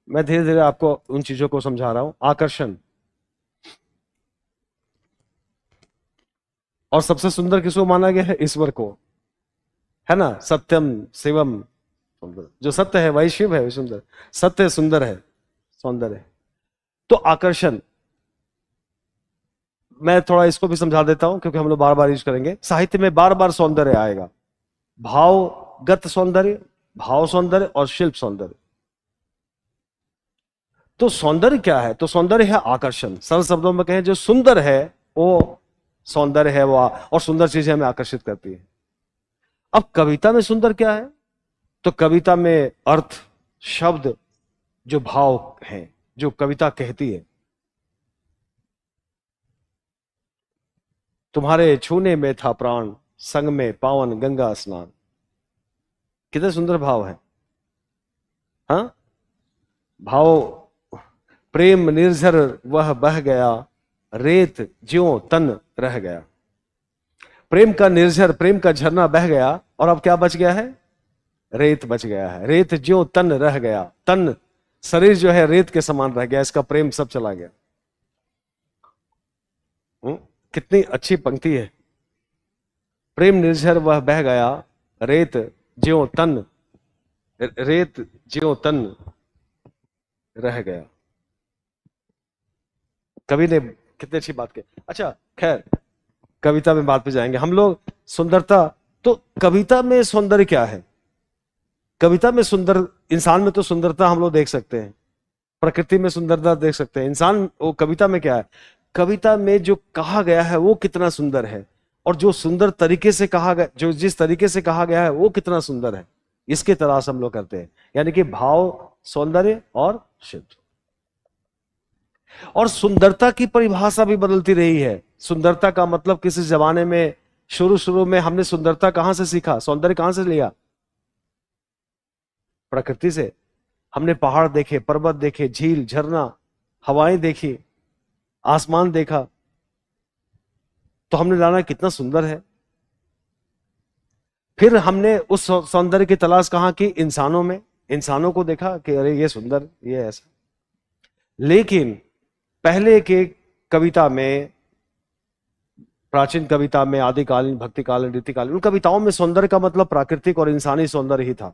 मैं धीरे धीरे आपको उन चीजों को समझा रहा हूं। आकर्षण। और सबसे सुंदर किसको माना गया है? ईश्वर को, है ना। सत्यम शिवम, सुंदर, जो सत्य है वही शिव है, सुंदर, सत्य सुंदर है, सौंदर्य है। तो आकर्षण, मैं थोड़ा इसको भी समझा देता हूं क्योंकि हम लोग बार बार यूज करेंगे। साहित्य में बार बार सौंदर्य आएगा, भावगत सौंदर्य, भाव सौंदर्य और शिल्प सौंदर्य। तो सौंदर्य क्या है? तो सौंदर्य है आकर्षण। सरल शब्दों में कहें, जो सुंदर है वो सौंदर्य है, वो और सुंदर चीजें हमें आकर्षित करती है। अब कविता में सुंदर क्या है? तो कविता में अर्थ, शब्द, जो भाव हैं, जो कविता कहती है। तुम्हारे छूने में था प्राण, संग में पावन गंगा स्नान। कितने सुंदर भाव है। हाँ, भाव, प्रेम निर्झर वह बह गया, रेत ज्यों तन रह गया। प्रेम का निर्झर, प्रेम का झरना बह गया, और अब क्या बच गया है? रेत बच गया है। रेत ज्यों तन रह गया, तन शरीर जो है रेत के समान रह गया, इसका प्रेम सब चला गया। कितनी अच्छी पंक्ति है। प्रेम निर्झर वह बह गया, रेत ज्यों तन, रेत ज्यों तन रह गया। कवि ने कितनी अच्छी बात की। अच्छा खैर, कविता में बात पे जाएंगे हम लोग। सुंदरता, तो कविता में सौंदर्य क्या है? कविता में सुंदर, इंसान में तो सुंदरता हम लोग देख सकते हैं, प्रकृति में सुंदरता देख सकते हैं। इंसान, वो कविता में क्या है? कविता में जो कहा गया है वो कितना सुंदर है, और जो सुंदर तरीके से कहा गया, जो जिस तरीके से कहा गया है वो कितना सुंदर है, इसके तलाश हम लोग करते हैं। यानी कि भाव, सौंदर्य और शिल्प। और सुंदरता की परिभाषा भी बदलती रही है। सुंदरता का मतलब किसी जमाने में, शुरू शुरू में हमने सुंदरता कहां से सीखा, सौंदर्य कहां से लिया? प्रकृति से। हमने पहाड़ देखे, पर्वत देखे, झील, झरना, हवाएं देखी, आसमान देखा, तो हमने जाना कितना सुंदर है। फिर हमने उस सौंदर्य की तलाश कहां की? इंसानों में। इंसानों को देखा कि अरे ये सुंदर, ये ऐसा। लेकिन पहले के कविता में, प्राचीन कविता में, आदिकालीन, भक्तिकालीन, रीतिकालीन, उन कविताओं में सौंदर्य का मतलब प्राकृतिक और इंसानी सौंदर्य ही था।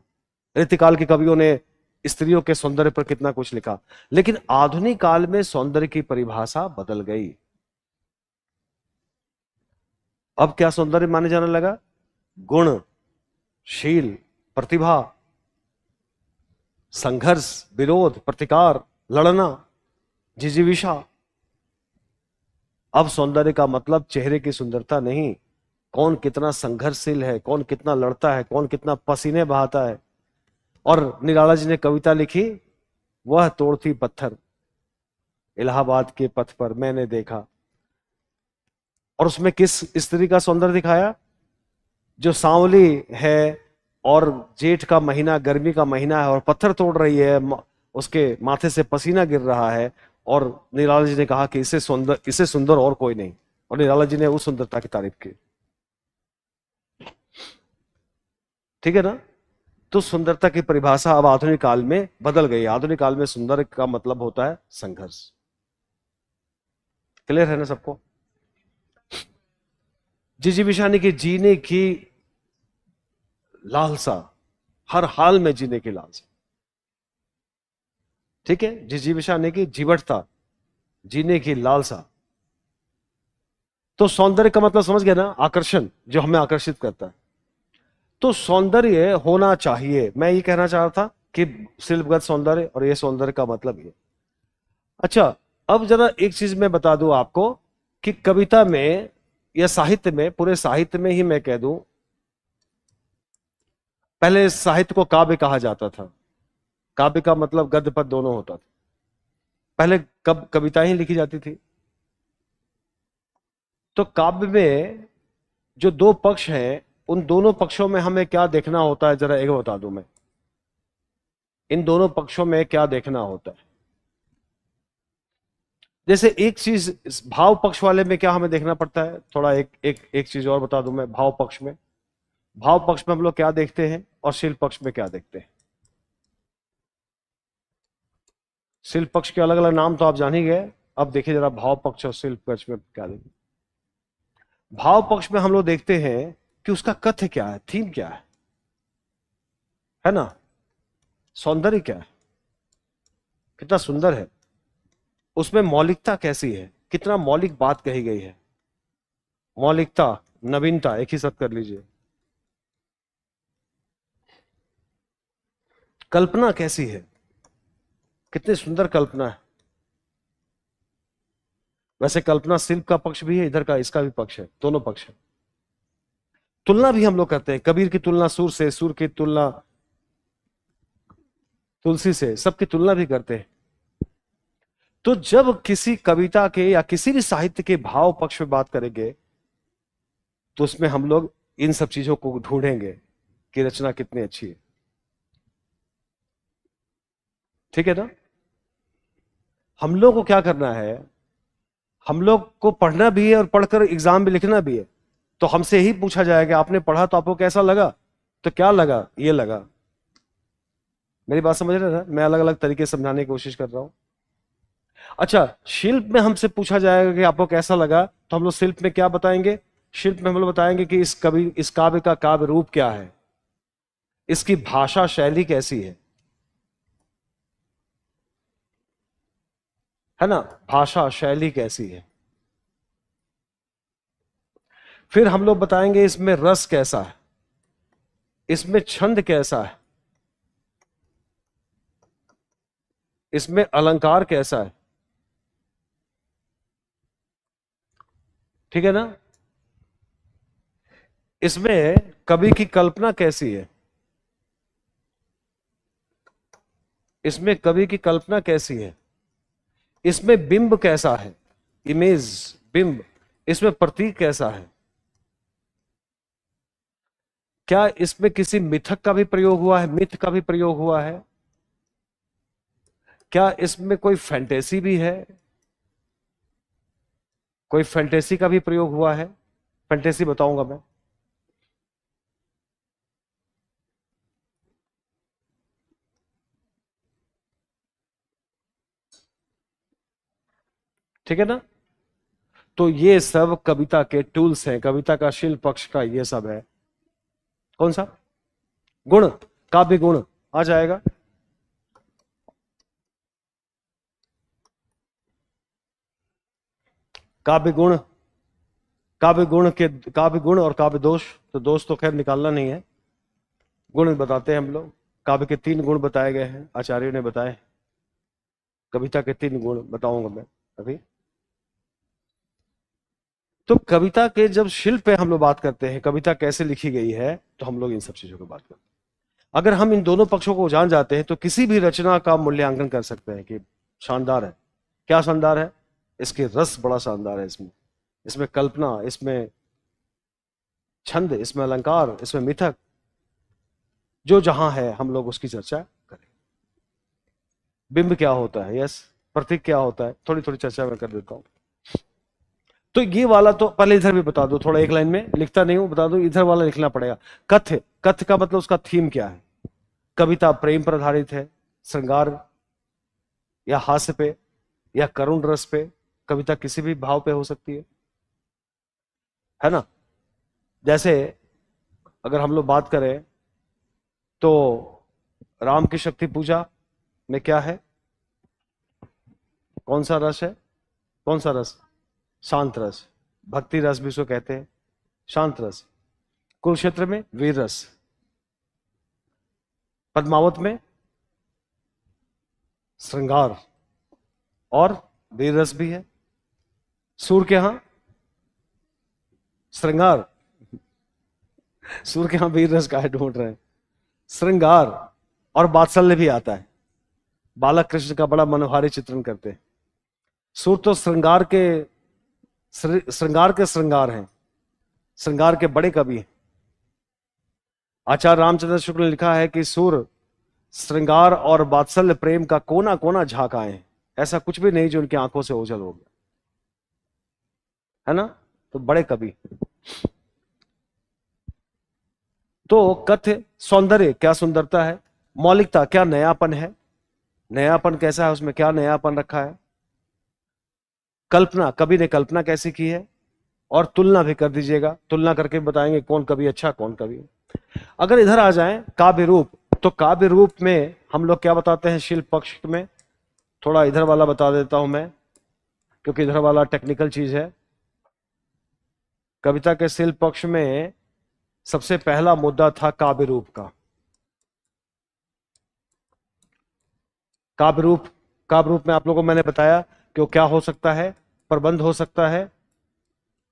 रीतिकाल के कवियों ने स्त्रियों के सौंदर्य पर कितना कुछ लिखा। लेकिन आधुनिक काल में सौंदर्य की परिभाषा बदल गई। अब क्या सौंदर्य माने जाने लगा? गुण, शील, प्रतिभा, संघर्ष, विरोध, प्रतिकार, लड़ना, जिजीविषा। अब सौंदर्य का मतलब चेहरे की सुंदरता नहीं, कौन कितना संघर्षशील है, कौन कितना लड़ता है, कौन कितना पसीने बहाता है। और निराला जी ने कविता लिखी, वह तोड़ती पत्थर इलाहाबाद के पथ पर मैंने देखा। और उसमें किस स्त्री का सौंदर्य दिखाया? जो सांवली है और जेठ का महीना, गर्मी का महीना है, और पत्थर तोड़ रही है, उसके माथे से पसीना गिर रहा है, और निराला जी ने कहा कि इससे सुंदर और कोई नहीं, और निराला जी ने उस सुंदरता की तारीफ की। ठीक है ना? तो सुंदरता की परिभाषा अब आधुनिक काल में बदल गई। आधुनिक काल में सुंदर का मतलब होता है संघर्ष। क्लियर है ना सबको? जिजीविषा की जीने की लालसा, हर हाल में जीने की लालसा। ठीक है, जिजीविषा की जीवटता, जीने की लालसा। तो सौंदर्य का मतलब समझ गया ना? आकर्षण, जो हमें आकर्षित करता है। तो सौंदर्य होना चाहिए, मैं ये कहना चाह रहा था कि शिल्पगत सौंदर्य और ये सौंदर्य का मतलब ये। अच्छा, अब जरा एक चीज मैं बता दूं आपको कि कविता में या साहित्य में, पूरे साहित्य में ही मैं कह दूं, पहले साहित्य को काव्य कहा जाता था। काव्य का मतलब गद्य पद्य दोनों होता था। पहले कविताएं ही लिखी जाती थी। तो काव्य में जो दो पक्ष हैं, उन दोनों पक्षों में हमें क्या देखना होता है, जरा एक बता दूं मैं। इन दोनों पक्षों में क्या देखना होता है? जैसे एक चीज, भाव पक्ष वाले में क्या हमें देखना पड़ता है, थोड़ा एक चीज और बता दूं मैं। भाव पक्ष में, भाव पक्ष में हम लोग क्या देखते हैं, और शिल्प पक्ष में क्या देखते हैं? शिल्प पक्ष के अलग अलग नाम तो आप जान ही गए। अब देखिए जरा भाव पक्ष और शिल्प पक्ष में क्या देखते। भाव पक्ष में हम लोग देखते हैं कि उसका कथ्य क्या है, थीम क्या है ना? सौंदर्य क्या है, कितना सुंदर है, उसमें मौलिकता कैसी है, कितना मौलिक बात कही गई है। मौलिकता, नवीनता, एक ही शब्द कर लीजिए। कल्पना कैसी है, कितनी सुंदर कल्पना है। वैसे कल्पना शिल्प का पक्ष भी है, इधर का इसका भी पक्ष है, दोनों पक्ष है। तुलना भी हम लोग करते हैं, कबीर की तुलना सुर से, सुर की तुलना तुलसी से, सबकी तुलना भी करते हैं। तो जब किसी कविता के या किसी भी साहित्य के भाव पक्ष में बात करेंगे तो उसमें हम लोग इन सब चीजों को ढूंढेंगे कि रचना कितनी अच्छी है। ठीक है ना। हम लोग को क्या करना है, हम लोग को पढ़ना भी है और पढ़कर एग्जाम में लिखना भी है। तो हमसे ही पूछा जाएगा आपने पढ़ा तो आपको कैसा लगा, तो क्या लगा, ये लगा। मेरी बात समझ रहे हैं ना, मैं अलग अलग तरीके से समझाने की कोशिश कर रहा हूं। अच्छा, शिल्प में हमसे पूछा जाएगा कि आपको कैसा लगा, तो हम लोग शिल्प में क्या बताएंगे, शिल्प में हम लोग बताएंगे कि इस काव्य का काव्य रूप क्या है, इसकी भाषा शैली कैसी है ना, भाषा शैली कैसी है। फिर हम लोग बताएंगे इसमें रस कैसा है, इसमें छंद कैसा है, इसमें अलंकार कैसा है। ठीक है ना। इसमें कवि की कल्पना कैसी है, इसमें कवि की कल्पना कैसी है, इसमें बिंब कैसा है, इमेज, बिंब, इसमें प्रतीक कैसा है, क्या इसमें किसी मिथक का भी प्रयोग हुआ है, मिथ का भी प्रयोग हुआ है, क्या इसमें कोई फैंटेसी भी है, कोई फैंटेसी का भी प्रयोग हुआ है। फैंटेसी बताऊंगा मैं। ठीक है ना। तो ये सब कविता के टूल्स हैं, कविता का शिल्प पक्ष का ये सब है। कौन सा गुण, काव्य गुण आ जाएगा। काव्य गुण, काव्य गुण और काव्य दोष, तो दोष तो खैर निकालना नहीं है, गुण बताते हैं हम लोग। काव्य के 3 गुण बताए गए हैं, आचार्यों ने बताए। कविता के 3 गुण बताऊंगा मैं अभी। तो कविता के जब शिल्प पे हम लोग बात करते हैं, कविता कैसे लिखी गई है, तो हम लोग इन सब चीजों की बात करते हैं। अगर हम इन दोनों पक्षों को जान जाते हैं तो किसी भी रचना का मूल्यांकन कर सकते हैं कि शानदार है। क्या शानदार है, इसके रस बड़ा शानदार है, इसमें इसमें कल्पना, इसमें छंद, इसमें अलंकार, इसमें मिथक, जो जहां है हम लोग उसकी चर्चा करें। बिंब क्या होता है, यस, प्रतीक क्या होता है, थोड़ी थोड़ी चर्चा मैं कर देता हूं। तो ये वाला तो पहले इधर भी बता दो, थोड़ा एक लाइन में लिखता नहीं हूं, बता दो, इधर वाला लिखना पड़ेगा। कथ्य, कथ्य का मतलब उसका थीम क्या है। कविता प्रेम पर आधारित है, श्रृंगार या हास्य पे या करुण रस पे, कविता किसी भी भाव पे हो सकती है ना। जैसे अगर हम लोग बात करें तो राम की शक्ति पूजा में क्या है, कौन सा रस है, कौन सा रस, शांत रस, भक्ति रस भी उसको कहते हैं, शांत रस। कुरुक्षेत्र में वीर रस, पद्मावत में श्रृंगार और वीर रस भी है। सूर के यहां श्रृंगार, सूर के यहां वीर रस का है ढूंढ रहे हैं, श्रृंगार और वात्सल्य भी आता है। बालक कृष्ण का बड़ा मनोहारी चित्रण करते हैं। सूर तो श्रृंगार के श्रृंगार हैं, श्रृंगार के बड़े कवि हैं। आचार्य रामचंद्र शुक्ल ने लिखा है कि सूर श्रृंगार और वात्सल्य प्रेम का कोना कोना झांक आए हैं, ऐसा कुछ भी नहीं जो उनकी आंखों से ओझल हो गया, है ना। तो बड़े कवि। तो कथ्य, सौंदर्य, क्या सुंदरता है, मौलिकता, क्या नयापन है, नयापन कैसा है, उसमें क्या नयापन रखा है, कल्पना, कवि ने कल्पना कैसी की है, और तुलना भी कर दीजिएगा, तुलना करके बताएंगे कौन कवि अच्छा कौन कवि। अगर इधर आ जाएं, काव्य रूप, तो काव्य रूप में हम लोग क्या बताते हैं शिल्प पक्ष में? थोड़ा इधर वाला बता देता हूं मैं, क्योंकि इधर वाला टेक्निकल चीज है। कविता के शिल्प पक्ष में सबसे पहला मुद्दा था काव्य रूप का। काव्य रूप, काव्य रूप में आप लोगों को मैंने बताया कि वो क्या हो सकता है, प्रबंध हो सकता है,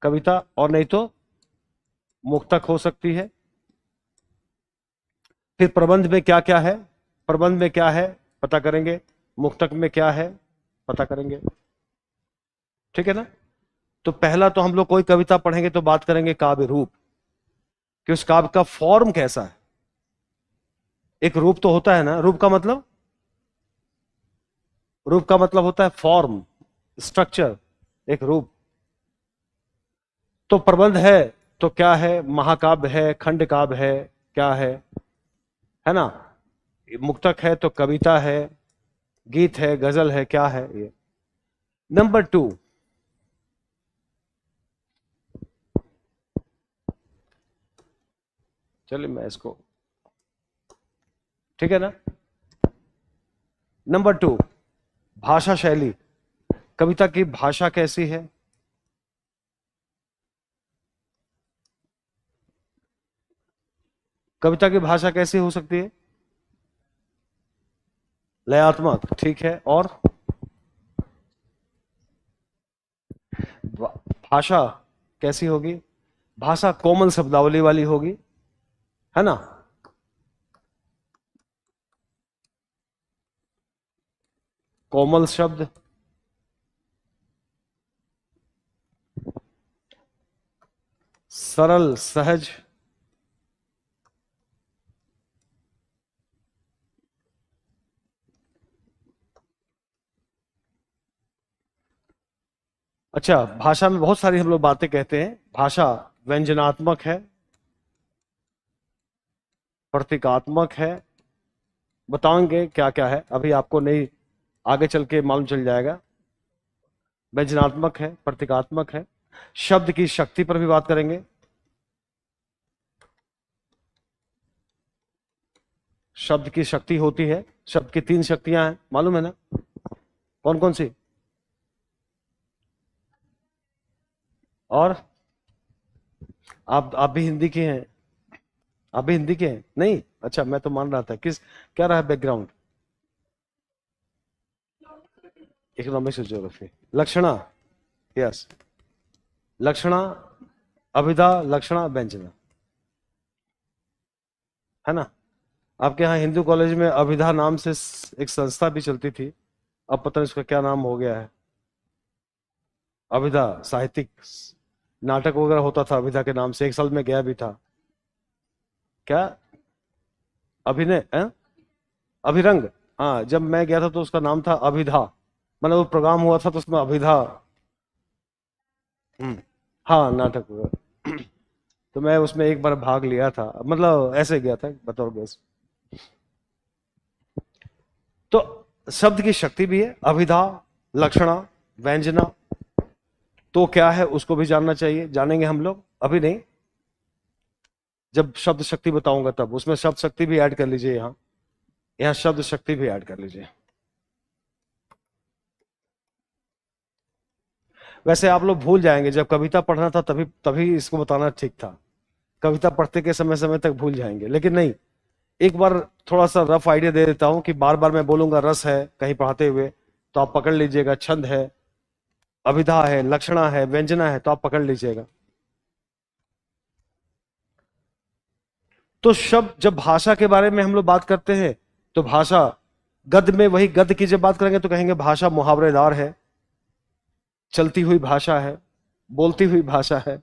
कविता, और नहीं तो मुक्तक हो सकती है। फिर प्रबंध में क्या क्या है, प्रबंध में क्या है पता करेंगे, मुक्तक में क्या है पता करेंगे, ठीक है ना। तो पहला तो हम लोग कोई कविता पढ़ेंगे तो बात करेंगे काव्य रूप, कि उस काव्य का फॉर्म कैसा है। एक रूप तो होता है ना, रूप का मतलब, रूप का मतलब होता है फॉर्म, स्ट्रक्चर, एक रूप। तो प्रबंध है तो क्या है, महाकाव्य है, खंड काव्य है, क्या है ना। मुक्तक है तो कविता है, गीत है, गजल है, क्या है ये। नंबर 2, चलिए मैं इसको, ठीक है ना। नंबर 2, भाषा शैली, कविता की भाषा कैसी है। कविता की भाषा कैसी हो सकती है? लयात्मक, ठीक है। और भाषा कैसी होगी? भाषा कोमल शब्दावली वाली होगी, है ना। कोमल शब्द, सरल सहज, अच्छा भाषा में बहुत सारी हम लोग बातें कहते हैं। भाषा व्यंजनात्मक है, प्रतीकात्मक है, बताएंगे क्या क्या है, अभी आपको नहीं, आगे चल के मालूम चल जाएगा। व्यंजनात्मक है, प्रतीकात्मक है, शब्द की शक्ति पर भी बात करेंगे। शब्द की शक्ति होती है, शब्द की 3 शक्तियां हैं, मालूम है ना, कौन कौन सी? और आप भी हिंदी के हैं? आप भी हिंदी के हैं? नहीं, अच्छा मैं तो मान रहा था, किस, क्या रहा बैकग्राउंड? इकोनॉमिक्स और ज्योग्राफी। लक्षणा, यस, लक्षणा, अभिधा, लक्षणा, व्यंजना, है ना। आपके यहाँ हिंदू कॉलेज में अभिधा नाम से एक संस्था भी चलती थी, अब पता नहीं उसका क्या नाम हो गया है। अभिधा साहित्यिक नाटक वगैरह होता था अभिधा के नाम से, एक साल में गया भी था। क्या? अभिनय अभिरंग, हाँ जब मैं गया था तो उसका नाम था अभिधा, मतलब वो प्रोग्राम हुआ था तो उसमें अभिधा। हाँ नाटक हुआ। तो मैं उसमें एक बार भाग लिया था, मतलब ऐसे गया था बतौर गेस्ट। तो शब्द की शक्ति भी है, अभिधा, लक्षणा, व्यंजना, तो क्या है उसको भी जानना चाहिए, जानेंगे हम लोग, अभी नहीं, जब शब्द शक्ति बताऊंगा तब। उसमें शब्द शक्ति भी ऐड कर लीजिए, यहाँ यहाँ शब्द शक्ति भी ऐड कर लीजिए। वैसे आप लोग भूल जाएंगे, जब कविता पढ़ना था तभी तभी इसको बताना ठीक था। कविता पढ़ते के समय समय तक भूल जाएंगे, लेकिन नहीं, एक बार थोड़ा सा रफ आइडिया दे देता हूं कि बार बार मैं बोलूंगा रस है कहीं पढ़ाते हुए तो आप पकड़ लीजिएगा, छंद है, अभिधा है, लक्षणा है, व्यंजना है, तो आप पकड़ लीजिएगा। तो शब्द, जब भाषा के बारे में हम लोग बात करते हैं तो भाषा, गद्य में, वही गद्य की जब बात करेंगे तो कहेंगे भाषा मुहावरेदार है, चलती हुई भाषा है, बोलती हुई भाषा है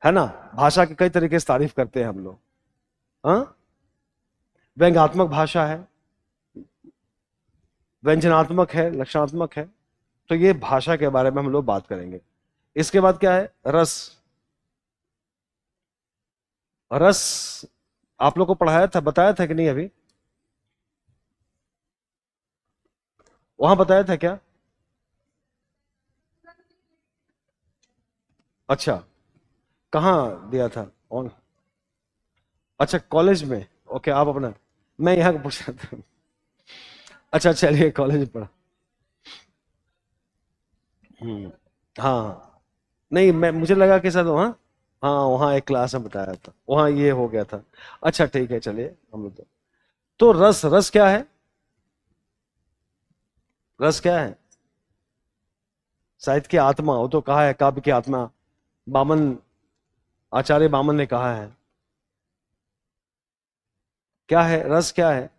ना। भाषा के कई तरीके से तारीफ करते हैं हम लोग। हाँ, व्यंग्यात्मक भाषा है, व्यंजनात्मक है, लक्षणात्मक है। तो ये भाषा के बारे में हम लोग बात करेंगे। इसके बाद क्या है, रस। रस आप लोग को पढ़ाया था, बताया था कि नहीं अभी? वहां बताया था क्या? अच्छा, कहाँ दिया था ऑन? अच्छा कॉलेज में, ओके आप अपना, मैं यहाँ का पूछ रहा था। अच्छा चलिए कॉलेज में पढ़ा। हम्म। हाँ नहीं, मैं मुझे लगा कि सर वहाँ, हाँ वहाँ एक क्लास में बताया था, वहाँ ये हो गया था। अच्छा ठीक है चलिए हम लोग तो रस, रस क्या है? रस क्या है? साहित्य की आत्मा, वो तो कहा है काव्य की आत्मा, बामन, आचार्य बामन ने कहा है। क्या है रस, क्या है?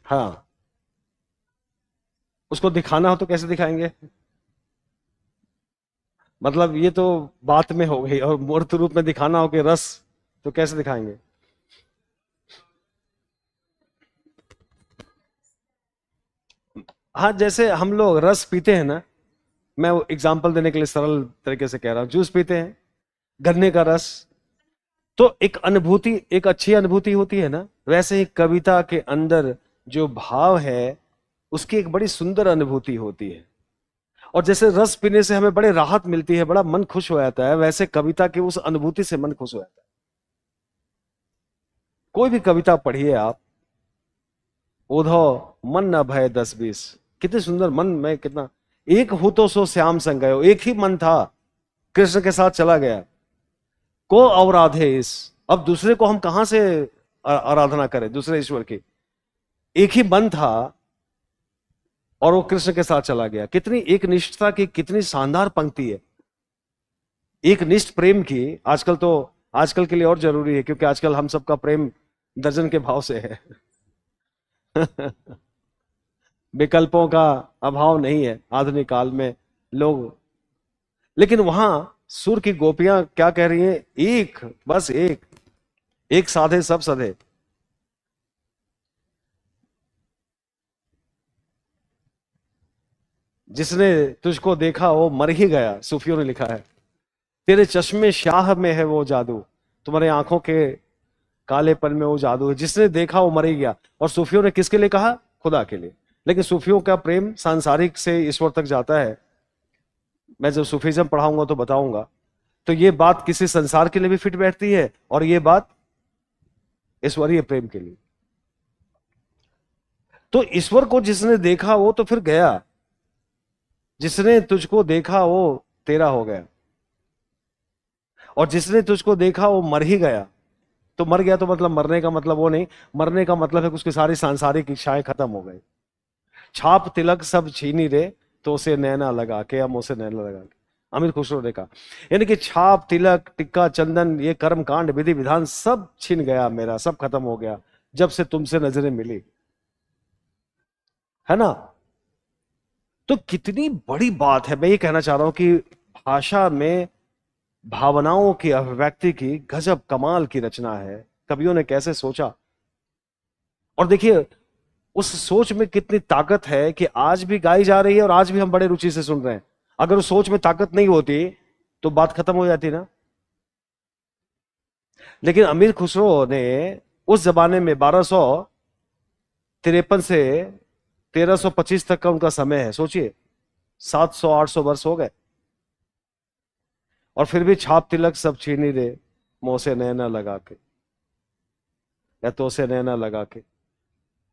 हाँ, उसको दिखाना हो तो कैसे दिखाएंगे? मतलब ये तो बात में हो गई, और मूर्त रूप में दिखाना हो कि रस, तो कैसे दिखाएंगे? हाँ जैसे हम लोग रस पीते हैं ना, मैं वो एग्जाम्पल देने के लिए सरल तरीके से कह रहा हूँ, जूस पीते हैं, गन्ने का रस, तो एक अनुभूति, एक अच्छी अनुभूति होती है ना, वैसे ही कविता के अंदर जो भाव है उसकी एक बड़ी सुंदर अनुभूति होती है। और जैसे रस पीने से हमें बड़े राहत मिलती है, बड़ा मन खुश हो जाता है, वैसे कविता की उस अनुभूति से मन खुश हो जाता है। कोई भी कविता पढ़िए आप, ओधो मन न भय 10 20, कितने सुंदर मन में, कितना, एक हो तो सो श्याम संग गयो, एक ही मन था, कृष्ण के साथ चला गया, को अवराधे इस, अब दूसरे को हम कहां से आराधना करें, दूसरे ईश्वर की, एक ही मन था और वो कृष्ण के साथ चला गया। कितनी एक निष्ठता की, कितनी शानदार पंक्ति है, एक निष्ठ प्रेम की। आजकल तो, आजकल के लिए और जरूरी है, क्योंकि आजकल हम सबका प्रेम दर्जन के भाव से है। विकल्पों का अभाव नहीं है आधुनिक काल में लोग, लेकिन वहां सुर की गोपियां क्या कह रही हैं? एक, बस एक, एक साधे सब सधे। जिसने तुझको देखा वो मर ही गया, सूफियों ने लिखा है। तेरे चश्मे शाह में है वो जादू, तुम्हारे आंखों के कालेपन में वो जादू है, जिसने देखा वो मर ही गया। और सूफियों ने किसके लिए कहा? खुदा के लिए। लेकिन सूफियों का प्रेम सांसारिक से ईश्वर तक जाता है, मैं जब सूफीज्म पढ़ाऊंगा तो बताऊंगा। तो ये बात किसी संसार के लिए भी फिट बैठती है, और ये बात ईश्वरीय प्रेम के लिए। तो ईश्वर को जिसने देखा वो तो फिर गया, जिसने तुझको देखा वो तेरा हो गया, और जिसने तुझको देखा वो मर ही गया। तो मर गया तो मतलब मरने का मतलब वो नहीं, मरने का मतलब है कि उसकी सारी सांसारिक इच्छाएं खत्म हो गई। छाप तिलक सब छीनी रे, तो उसे नैना लगा के, हम उसे नैना लगा के, अमीर खुसरो ने कहा। यानी कि छाप तिलक टिक्का चंदन, ये कर्म कांड विधि विधान सब छीन गया मेरा, सब खत्म हो गया जब से तुमसे नजरें मिली, है ना? तो कितनी बड़ी बात है। मैं ये कहना चाह रहा हूं कि भाषा में भावनाओं की अभिव्यक्ति की गजब कमाल की रचना है, कवियों ने कैसे सोचा। और देखिए उस सोच में कितनी ताकत है कि आज भी गाई जा रही है और आज भी हम बड़े रुचि से सुन रहे हैं। अगर उस सोच में ताकत नहीं होती तो बात खत्म हो जाती ना। लेकिन अमीर खुसरो ने उस जमाने में 1253 से 1325 तक का उनका समय है, सोचिए 700 800 वर्ष हो गए, और फिर भी छाप तिलक सब छीनी दे, मुंह से नैना लगा के, या तो से नैना लगा के,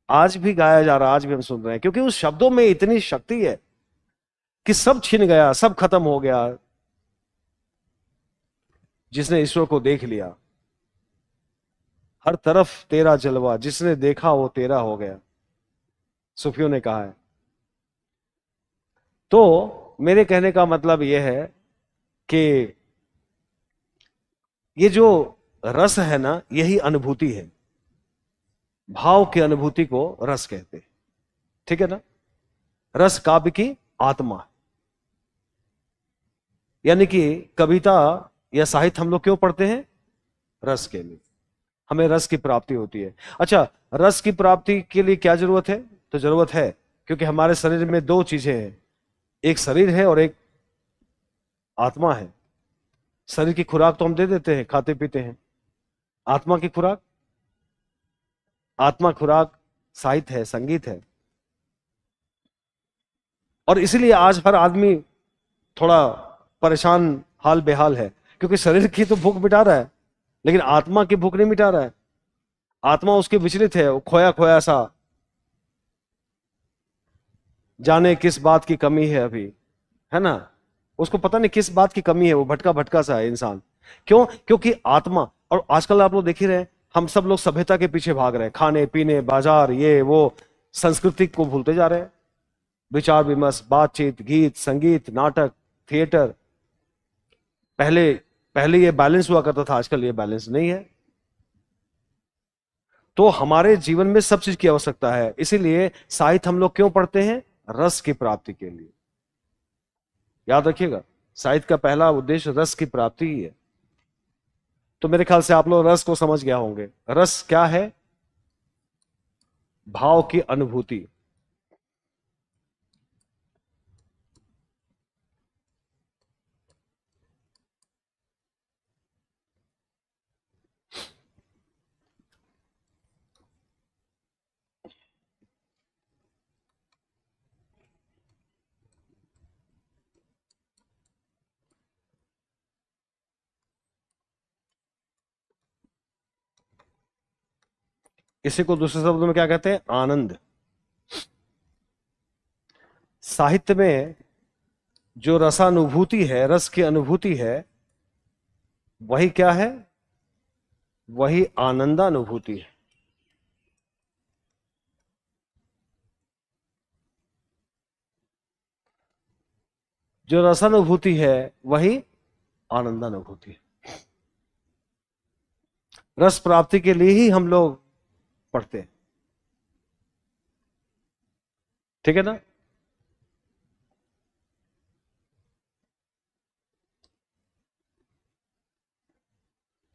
आज भी गाया जा रहा, आज भी हम सुन रहे हैं, क्योंकि उस शब्दों में इतनी शक्ति है कि सब छिन गया, सब खत्म हो गया, जिसने ईश्वर को देख लिया, हर तरफ तेरा जलवा, जिसने देखा वो तेरा हो गया, सूफियों ने कहा है। तो मेरे कहने का मतलब यह है कि ये जो रस है ना, यही अनुभूति है, भाव की अनुभूति को रस कहते हैं, ठीक है ना? रस काव्य की आत्मा, यानी कि कविता या साहित्य हम लोग क्यों पढ़ते हैं? रस के लिए, हमें रस की प्राप्ति होती है। अच्छा, रस की प्राप्ति के लिए क्या जरूरत है? तो जरूरत है क्योंकि हमारे शरीर में दो चीजें हैं, एक शरीर है और एक आत्मा है। शरीर की खुराक तो हम दे देते हैं, खाते पीते हैं। आत्मा की खुराक, आत्मा खुराक साहित्य है, संगीत है। और इसीलिए आज हर आदमी थोड़ा परेशान, हाल बेहाल है, क्योंकि शरीर की तो भूख मिटा रहा है लेकिन आत्मा की भूख नहीं मिटा रहा है। आत्मा उसके विचलित है, वो खोया खोया सा, जाने किस बात की कमी है अभी, है ना। उसको पता नहीं किस बात की कमी है, वो भटका भटका सा है इंसान। क्यों? क्योंकि आत्मा, और आजकल आप लोग देख ही रहे हैं, हम सब लोग सभ्यता के पीछे भाग रहे हैं, खाने पीने, बाजार, ये वो, संस्कृति को भूलते जा रहे हैं। विचार विमर्श, बातचीत, गीत संगीत, नाटक, थिएटर, पहले पहले ये बैलेंस हुआ करता था, आजकल ये बैलेंस नहीं है। तो हमारे जीवन में सब चीज की आवश्यकता है, इसीलिए साहित्य हम लोग क्यों पढ़ते हैं? रस की प्राप्ति के लिए। याद रखिएगा, साहित्य का पहला उद्देश्य रस की प्राप्ति ही है। तो मेरे ख्याल से आप लोग रस को समझ गया होंगे। रस क्या है? भाव की अनुभूति। इसी को दूसरे शब्दों में क्या कहते हैं? आनंद। साहित्य में जो रसानुभूति है, रस की अनुभूति है, वही क्या है? वही आनंदानुभूति है। जो रसानुभूति है वही आनंदानुभूति है। रस प्राप्ति के लिए ही हम लोग पढ़ते हैं, ठीक है ना।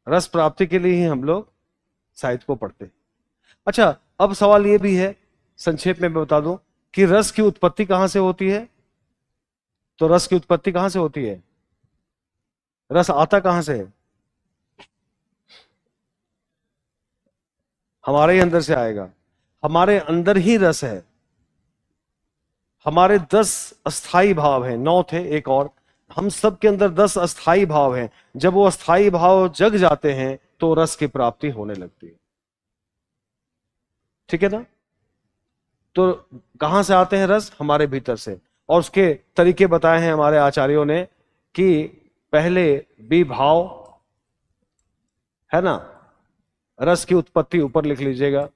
रस प्राप्ति के लिए ही हम लोग साहित्य को पढ़ते हैं। अच्छा, अब सवाल यह भी है, संक्षेप में मैं बता दूं, कि रस की उत्पत्ति कहां से होती है? तो रस की उत्पत्ति कहां से होती है? रस आता कहां से है? हमारे ही अंदर से आएगा। हमारे अंदर ही रस है। हमारे 10 अस्थाई भाव हैं, 9 थे एक और, हम सब के अंदर 10 अस्थाई भाव हैं। जब वो अस्थाई भाव जग जाते हैं तो रस की प्राप्ति होने लगती है, ठीक है ना। तो कहां से आते हैं रस? हमारे भीतर से। और उसके तरीके बताए हैं हमारे आचार्यों ने, कि पहले विभाव, है ना। रस की उत्पत्ति ऊपर लिख लीजिएगा।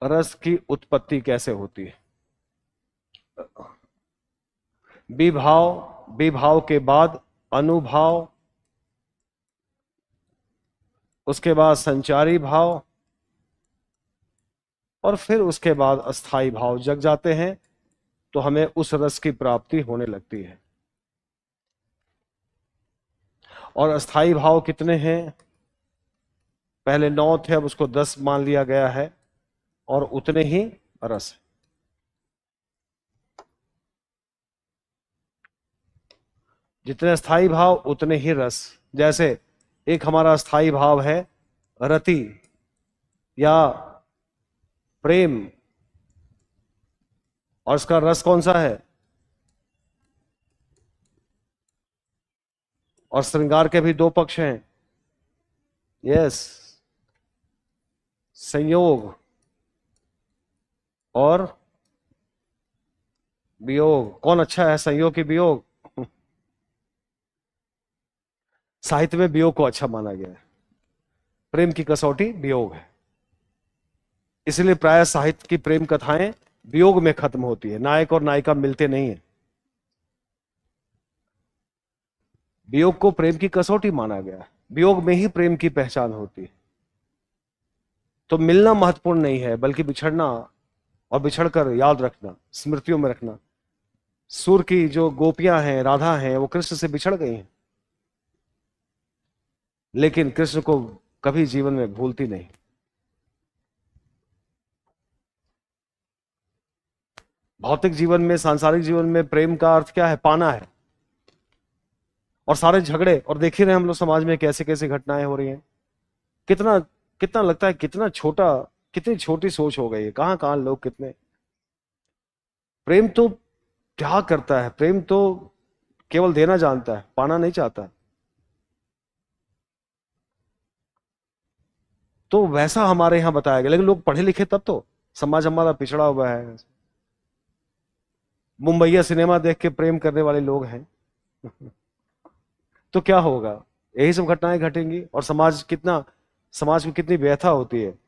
रस की उत्पत्ति कैसे होती है? विभाव, विभाव के बाद अनुभाव, उसके बाद संचारी भाव, और फिर उसके बाद अस्थाई भाव जग जाते हैं, तो हमें उस रस की प्राप्ति होने लगती है। और अस्थाई भाव कितने हैं? पहले 9 थे, अब उसको 10 मान लिया गया है, और उतने ही रस है। जितने अस्थाई भाव उतने ही रस। जैसे एक हमारा अस्थाई भाव है रति या प्रेम, और इसका रस कौन सा है? और श्रृंगार के भी 2 पक्ष हैं, यस, संयोग और वियोग। कौन अच्छा है, संयोग की वियोग? साहित्य में वियोग को अच्छा माना गया है। प्रेम की कसौटी वियोग है, इसलिए प्राय साहित्य की प्रेम कथाएं वियोग में खत्म होती है, नायक और नायिका मिलते नहीं है। वियोग को प्रेम की कसौटी माना गया है, वियोग में ही प्रेम की पहचान होती है। तो मिलना महत्वपूर्ण नहीं है, बल्कि बिछड़ना, और बिछड़कर याद रखना, स्मृतियों में रखना। सूर की जो गोपियां हैं, राधा हैं, वो कृष्ण से बिछड़ गई हैं, लेकिन कृष्ण को कभी जीवन में भूलती नहीं। भौतिक जीवन में, सांसारिक जीवन में प्रेम का अर्थ क्या है? पाना है। और सारे झगड़े, और देख ही रहे हम लोग समाज में कैसे कैसे घटनाएं हो रही हैं। कितना कितना लगता है, कितना छोटा कितनी छोटी सोच हो गई है, कहां कहां लोग कितने। प्रेम तो त्याग करता है, प्रेम तो केवल देना जानता है, पाना नहीं चाहता। तो वैसा हमारे यहां बताया गया, लेकिन लोग पढ़े लिखे तब तो। समाज हमारा पिछड़ा हुआ है। मुंबईया सिनेमा देख के प्रेम करने वाले लोग हैं। तो क्या होगा, यही सब घटनाएं घटेंगी, और समाज में कितनी व्यथा होती है।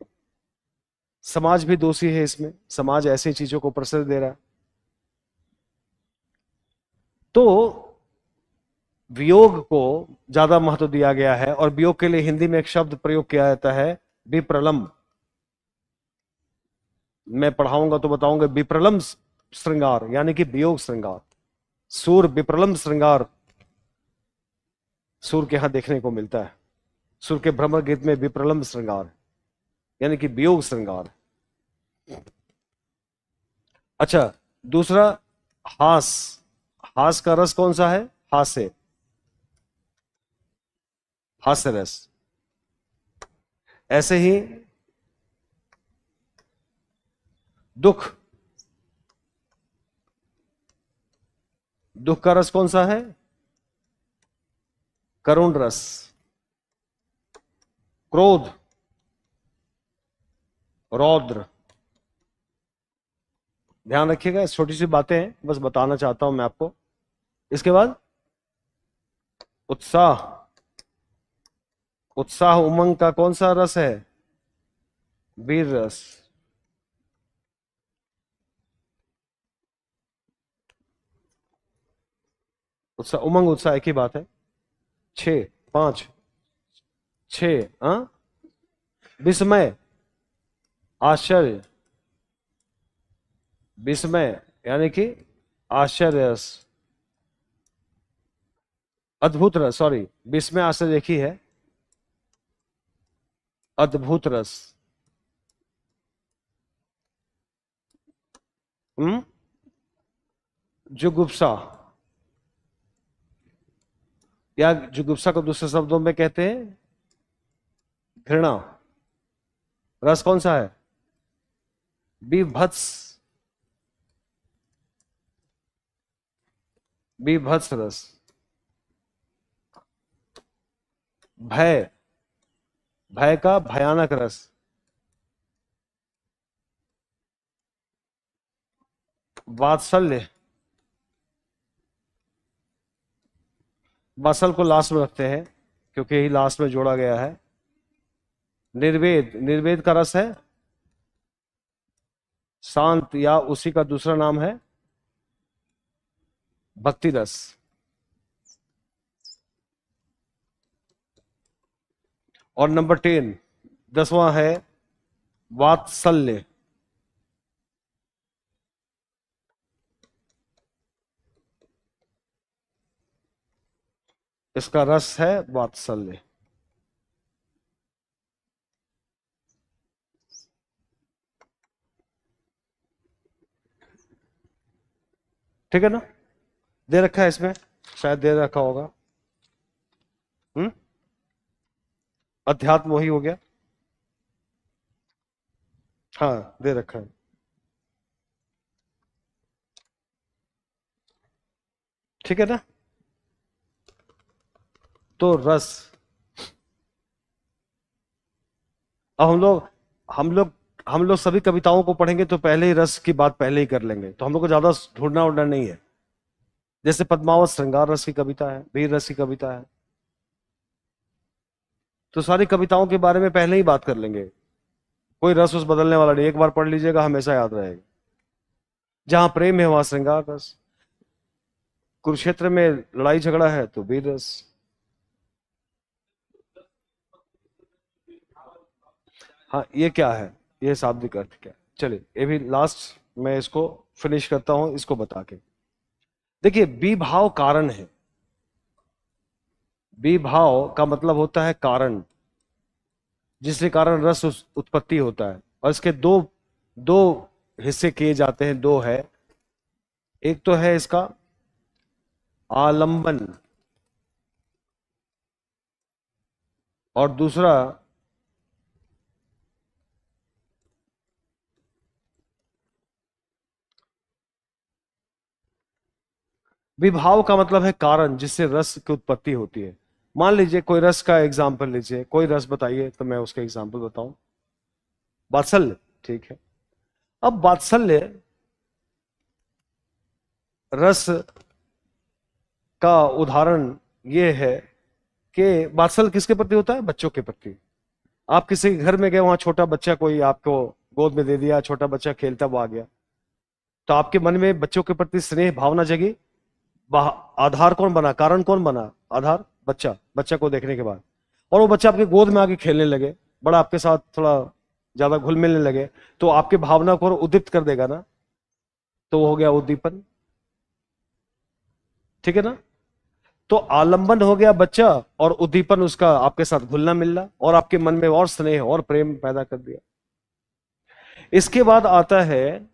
समाज भी दोषी है इसमें, समाज ऐसी चीजों को प्रश्रय दे रहा है। तो वियोग को ज्यादा महत्व दिया गया है, और वियोग के लिए हिंदी में एक शब्द प्रयोग किया जाता है, विप्रलम। मैं पढ़ाऊंगा तो बताऊंगा, विप्रलम श्रृंगार यानी कि वियोग श्रृंगार। सूर विप्रलम श्रृंगार सूर के यहां देखने को मिलता है। सूर के भ्रमर गीत में विप्रलम श्रृंगार यानी कि वियोग श्रृंगार। अच्छा, दूसरा, हास। हास का रस कौन सा है? हास्य, हास्य रस। ऐसे ही दुख। दुख का रस कौन सा है? करुण रस। क्रोध, रौद्र। ध्यान रखिएगा, छोटी सी बातें हैं, बस बताना चाहता हूं मैं आपको। इसके बाद उत्साह। उत्साह उमंग का कौन सा रस है? वीर रस। उत्साह उमंग उत्साह एक ही बात है। 6, 5, 6। हाँ, विस्मय, आश्चर्य। विस्मय यानी कि आश्चर्य रस, अद्भुत रस, सॉरी, विस्मय आश्चर्य एक ही है। अद्भुत रस। जुगुप्सा, या जुगुप्सा को दूसरे शब्दों में कहते हैं घृणा। रस कौन सा है? बीभत्स। बीभत्स रस। भय, भय का भयानक रस। वात्सल्य, वात्सल को लास्ट में रखते हैं क्योंकि यही लास्ट में जोड़ा गया है। निर्वेद, निर्वेद का रस है शांत, या उसी का दूसरा नाम है भक्ति रस। और नंबर 10, 10वां है वात्सल्य। इसका रस है वात्सल्य। ठीक है ना? दे रखा है इसमें, शायद दे रखा होगा। हम्म, अध्यात्म वही हो गया। हाँ, दे रखा है। ठीक है ना? तो रस, अब हम लोग सभी कविताओं को पढ़ेंगे तो पहले ही रस की बात पहले ही कर लेंगे, तो हम लोग को ज्यादा ढूंढना उड़ना नहीं है। जैसे पद्मावत श्रृंगार रस की कविता है, वीर रस की कविता है, तो सारी कविताओं के बारे में पहले ही बात कर लेंगे। कोई रस उस बदलने वाला नहीं, एक बार पढ़ लीजिएगा, हमेशा याद रहेगा। जहां प्रेम है वहां श्रृंगार रस। कुरुक्षेत्र में लड़ाई झगड़ा है तो वीर रस। हाँ, ये क्या है? ये शाब्दिक अर्थ क्या है? चलिए, ये भी लास्ट मैं इसको फिनिश करता हूं, इसको बता के। देखिए, विभाव कारण है। विभाव का मतलब होता है कारण, जिसके कारण रस उत्पत्ति होता है। और इसके दो दो हिस्से किए जाते हैं, दो है। एक तो है इसका आलंबन, और दूसरा विभाव का मतलब है कारण जिससे रस की उत्पत्ति होती है। मान लीजिए कोई रस का एग्जाम्पल लीजिए, कोई रस बताइए तो मैं उसका एग्जाम्पल बताऊं। वात्सल्य, ठीक है। अब वात्सल्य रस का उदाहरण ये है कि वात्सल्य किसके प्रति होता है? बच्चों के प्रति। आप किसी के घर में गए, वहां छोटा बच्चा कोई आपको गोद में दे दिया, छोटा बच्चा खेलता हुआ आ गया, तो आपके मन में बच्चों के प्रति स्नेह भावना जगी। आधार कौन बना, कारण कौन बना? आधार बच्चा, बच्चा को देखने के बाद। और वो बच्चा आपके गोद में आके खेलने लगे, बड़ा आपके साथ थोड़ा ज्यादा घुल मिलने लगे, तो आपके भावना को उद्दीप्त कर देगा ना, तो वो हो गया उद्दीपन, ठीक है ना। तो आलंबन हो गया बच्चा, और उद्दीपन उसका आपके साथ घुलना मिलना, और आपके मन में और स्नेह और प्रेम पैदा कर दिया। इसके बाद आता है,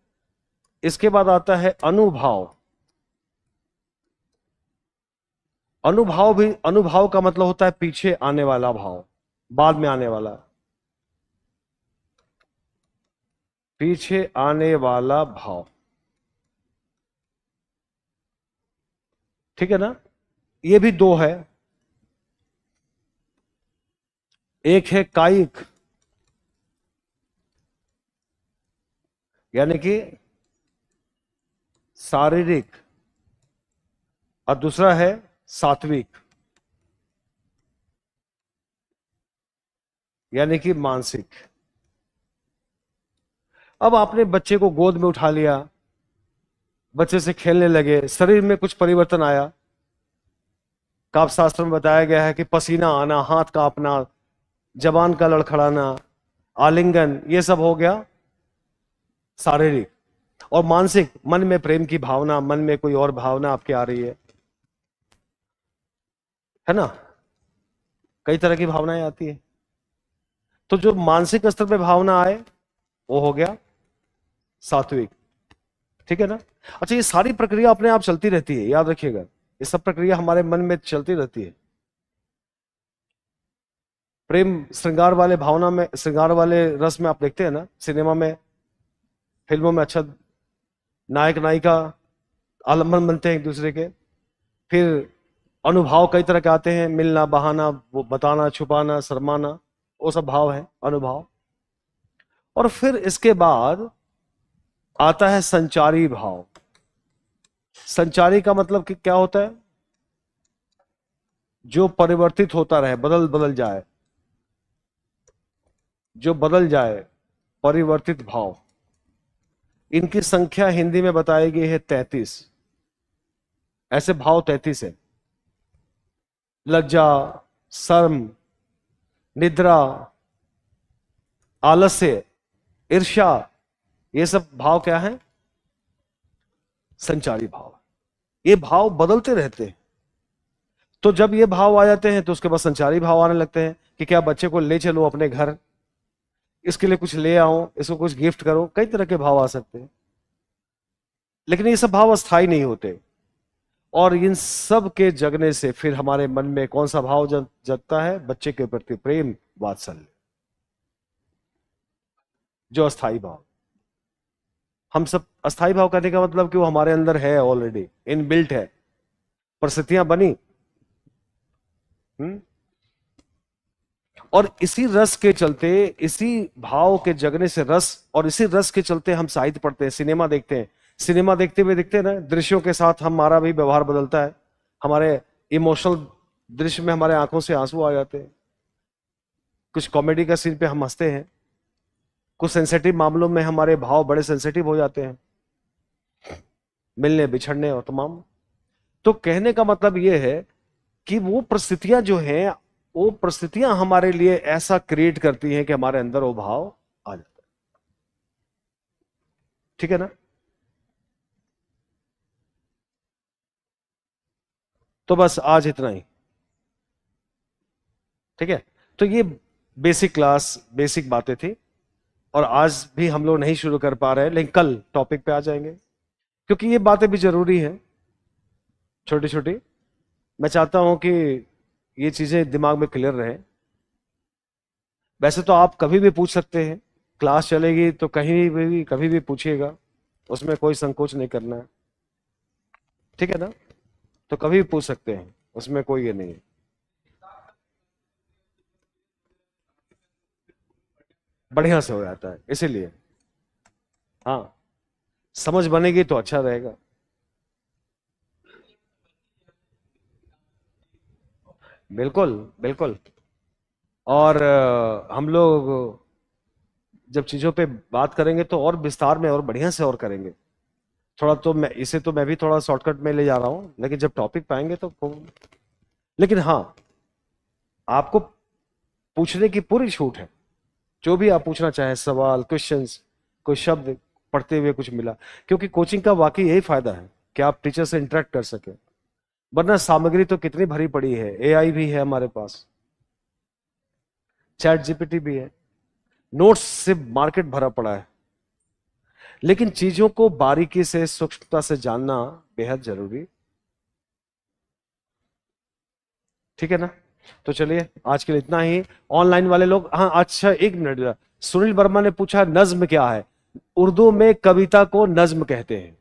इसके बाद आता है अनुभाव। अनुभाव भी, अनुभाव का मतलब होता है पीछे आने वाला भाव, बाद में आने वाला, पीछे आने वाला भाव, ठीक है ना। ये भी दो है, एक है कायिक, यानी कि शारीरिक, और दूसरा है सात्विक, यानी कि मानसिक। अब आपने बच्चे को गोद में उठा लिया, बच्चे से खेलने लगे, शरीर में कुछ परिवर्तन आया। काव्य शास्त्र में बताया गया है कि पसीना आना, हाथ कांपना, जबान का लड़खड़ाना, आलिंगन, ये सब हो गया शारीरिक। और मानसिक, मन में प्रेम की भावना, मन में कोई और भावना आपकी आ रही है ना। कई तरह की भावनाएं आती है। तो जो मानसिक स्तर पे भावना आए वो हो गया सात्विक, ठीक है ना। अच्छा, ये सारी प्रक्रिया अपने आप चलती रहती है, याद रखिएगा, ये सब प्रक्रिया हमारे मन में चलती रहती है। प्रेम श्रृंगार वाले भावना में, श्रृंगार वाले रस में आप देखते हैं ना, सिनेमा में, फिल्मों में, अच्छा नायक नायिका आलम्बन बनते हैं एक दूसरे के। फिर अनुभव कई तरह के आते हैं, मिलना, बहाना, वो बताना, छुपाना, शर्माना, वो सब भाव है अनुभव। और फिर इसके बाद आता है संचारी भाव। संचारी का मतलब कि क्या होता है? जो परिवर्तित होता रहे, बदल बदल जाए, जो बदल जाए, परिवर्तित भाव। इनकी संख्या हिंदी में बताई गई है 33। ऐसे भाव 33 है। लज्जा, शर्म, निद्रा, आलस्य, ईर्ष्या, ये सब भाव क्या है? संचारी भाव। ये भाव बदलते रहते हैं। तो जब ये भाव आ जाते हैं तो उसके बाद संचारी भाव आने लगते हैं कि क्या बच्चे को ले चलो अपने घर, इसके लिए कुछ ले आओ, इसको कुछ गिफ्ट करो, कई तरह के भाव आ सकते हैं। लेकिन ये सब भाव अस्थायी नहीं होते। और इन सब के जगने से फिर हमारे मन में कौन सा भाव जगता है? बच्चे के प्रति प्रेम, वात्सल्य, जो अस्थाई भाव। हम सब अस्थाई भाव करने का मतलब कि वो हमारे अंदर है, ऑलरेडी इनबिल्ट है, परिस्थितियां बनी। और इसी रस के चलते, इसी भाव के जगने से रस, और इसी रस के चलते हम साहित्य पढ़ते हैं, सिनेमा देखते हैं। सिनेमा देखते हुए देखते हैं ना, दृश्यों के साथ हमारा भी व्यवहार बदलता है। हमारे इमोशनल दृश्य में हमारे आंखों से आंसू आ जाते हैं, कुछ कॉमेडी का सीन पे हम हंसते हैं, कुछ सेंसिटिव मामलों में हमारे भाव बड़े सेंसिटिव हो जाते हैं, मिलने बिछड़ने और तमाम। तो कहने का मतलब यह है कि वो परिस्थितियां जो हैं, वो परिस्थितियां हमारे लिए ऐसा क्रिएट करती हैं कि हमारे अंदर वो भाव आ जाता है, ठीक है ना। तो बस आज इतना ही, ठीक है। तो ये बेसिक क्लास, बेसिक बातें थी, और आज भी हम लोग नहीं शुरू कर पा रहे हैं, लेकिन कल टॉपिक पे आ जाएंगे, क्योंकि ये बातें भी जरूरी है, छोटी छोटी। मैं चाहता हूं कि ये चीजें दिमाग में क्लियर रहे। वैसे तो आप कभी भी पूछ सकते हैं, क्लास चलेगी तो कहीं भी कभी भी पूछिएगा, उसमें कोई संकोच नहीं करना है, ठीक है ना। तो कभी भी पूछ सकते हैं, उसमें कोई ये नहीं है। बढ़िया से हो जाता है इसीलिए। हाँ, समझ बनेगी तो अच्छा रहेगा। बिल्कुल बिल्कुल। और हम लोग जब चीजों पे बात करेंगे तो और विस्तार में और बढ़िया से और करेंगे। थोड़ा तो मैं इसे तो मैं भी थोड़ा शॉर्टकट में ले जा रहा हूँ, लेकिन जब टॉपिक पाएंगे तो लेकिन हाँ, आपको पूछने की पूरी छूट है। जो भी आप पूछना चाहें, सवाल, क्वेश्चंस, कोई शब्द पढ़ते हुए कुछ मिला, क्योंकि कोचिंग का वाकई यही फायदा है कि आप टीचर से इंटरेक्ट कर सके। वरना सामग्री तो कितनी भरी पड़ी है, एआई भी है हमारे पास, चैट जीपीटी भी है, नोट्स से मार्केट भरा पड़ा है। लेकिन चीजों को बारीकी से, सूक्ष्मता से जानना बेहद जरूरी। ठीक है ना? तो चलिए आज के लिए इतना ही। ऑनलाइन वाले लोग, हाँ अच्छा एक मिनट, सुनील वर्मा ने पूछा नज्म क्या है। उर्दू में कविता को नज्म कहते हैं।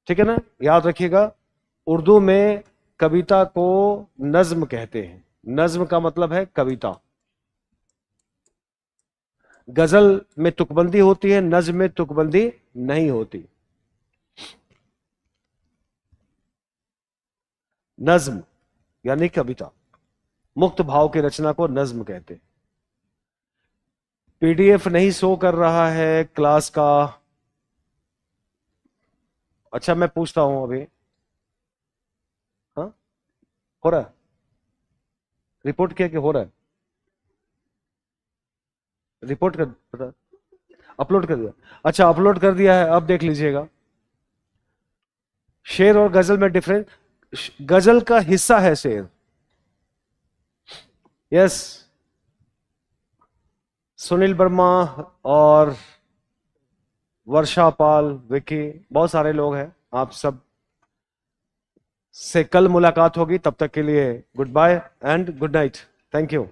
ठीक है ना, याद रखिएगा। उर्दू में कविता को नज्म कहते हैं। नज्म का मतलब है कविता। गजल में तुकबंदी होती है, नज्म में तुकबंदी नहीं होती। नज्म यानी कविता, मुक्त भाव की रचना को नज्म कहते हैं। पीडीएफ नहीं शो कर रहा है क्लास का। अच्छा मैं पूछता हूं अभी। हाँ, हो रहा है? रिपोर्ट किया कि हो रहा है? रिपोर्ट कर पता, अपलोड कर दिया। अच्छा अपलोड कर दिया है, अब देख लीजिएगा। शेर और गजल में डिफरेंस, गजल का हिस्सा है शेर। यस, सुनील वर्मा और वर्षा पाल, विकी, बहुत सारे लोग हैं। आप सब से कल मुलाकात होगी, तब तक के लिए goodbye and good night. Thank you.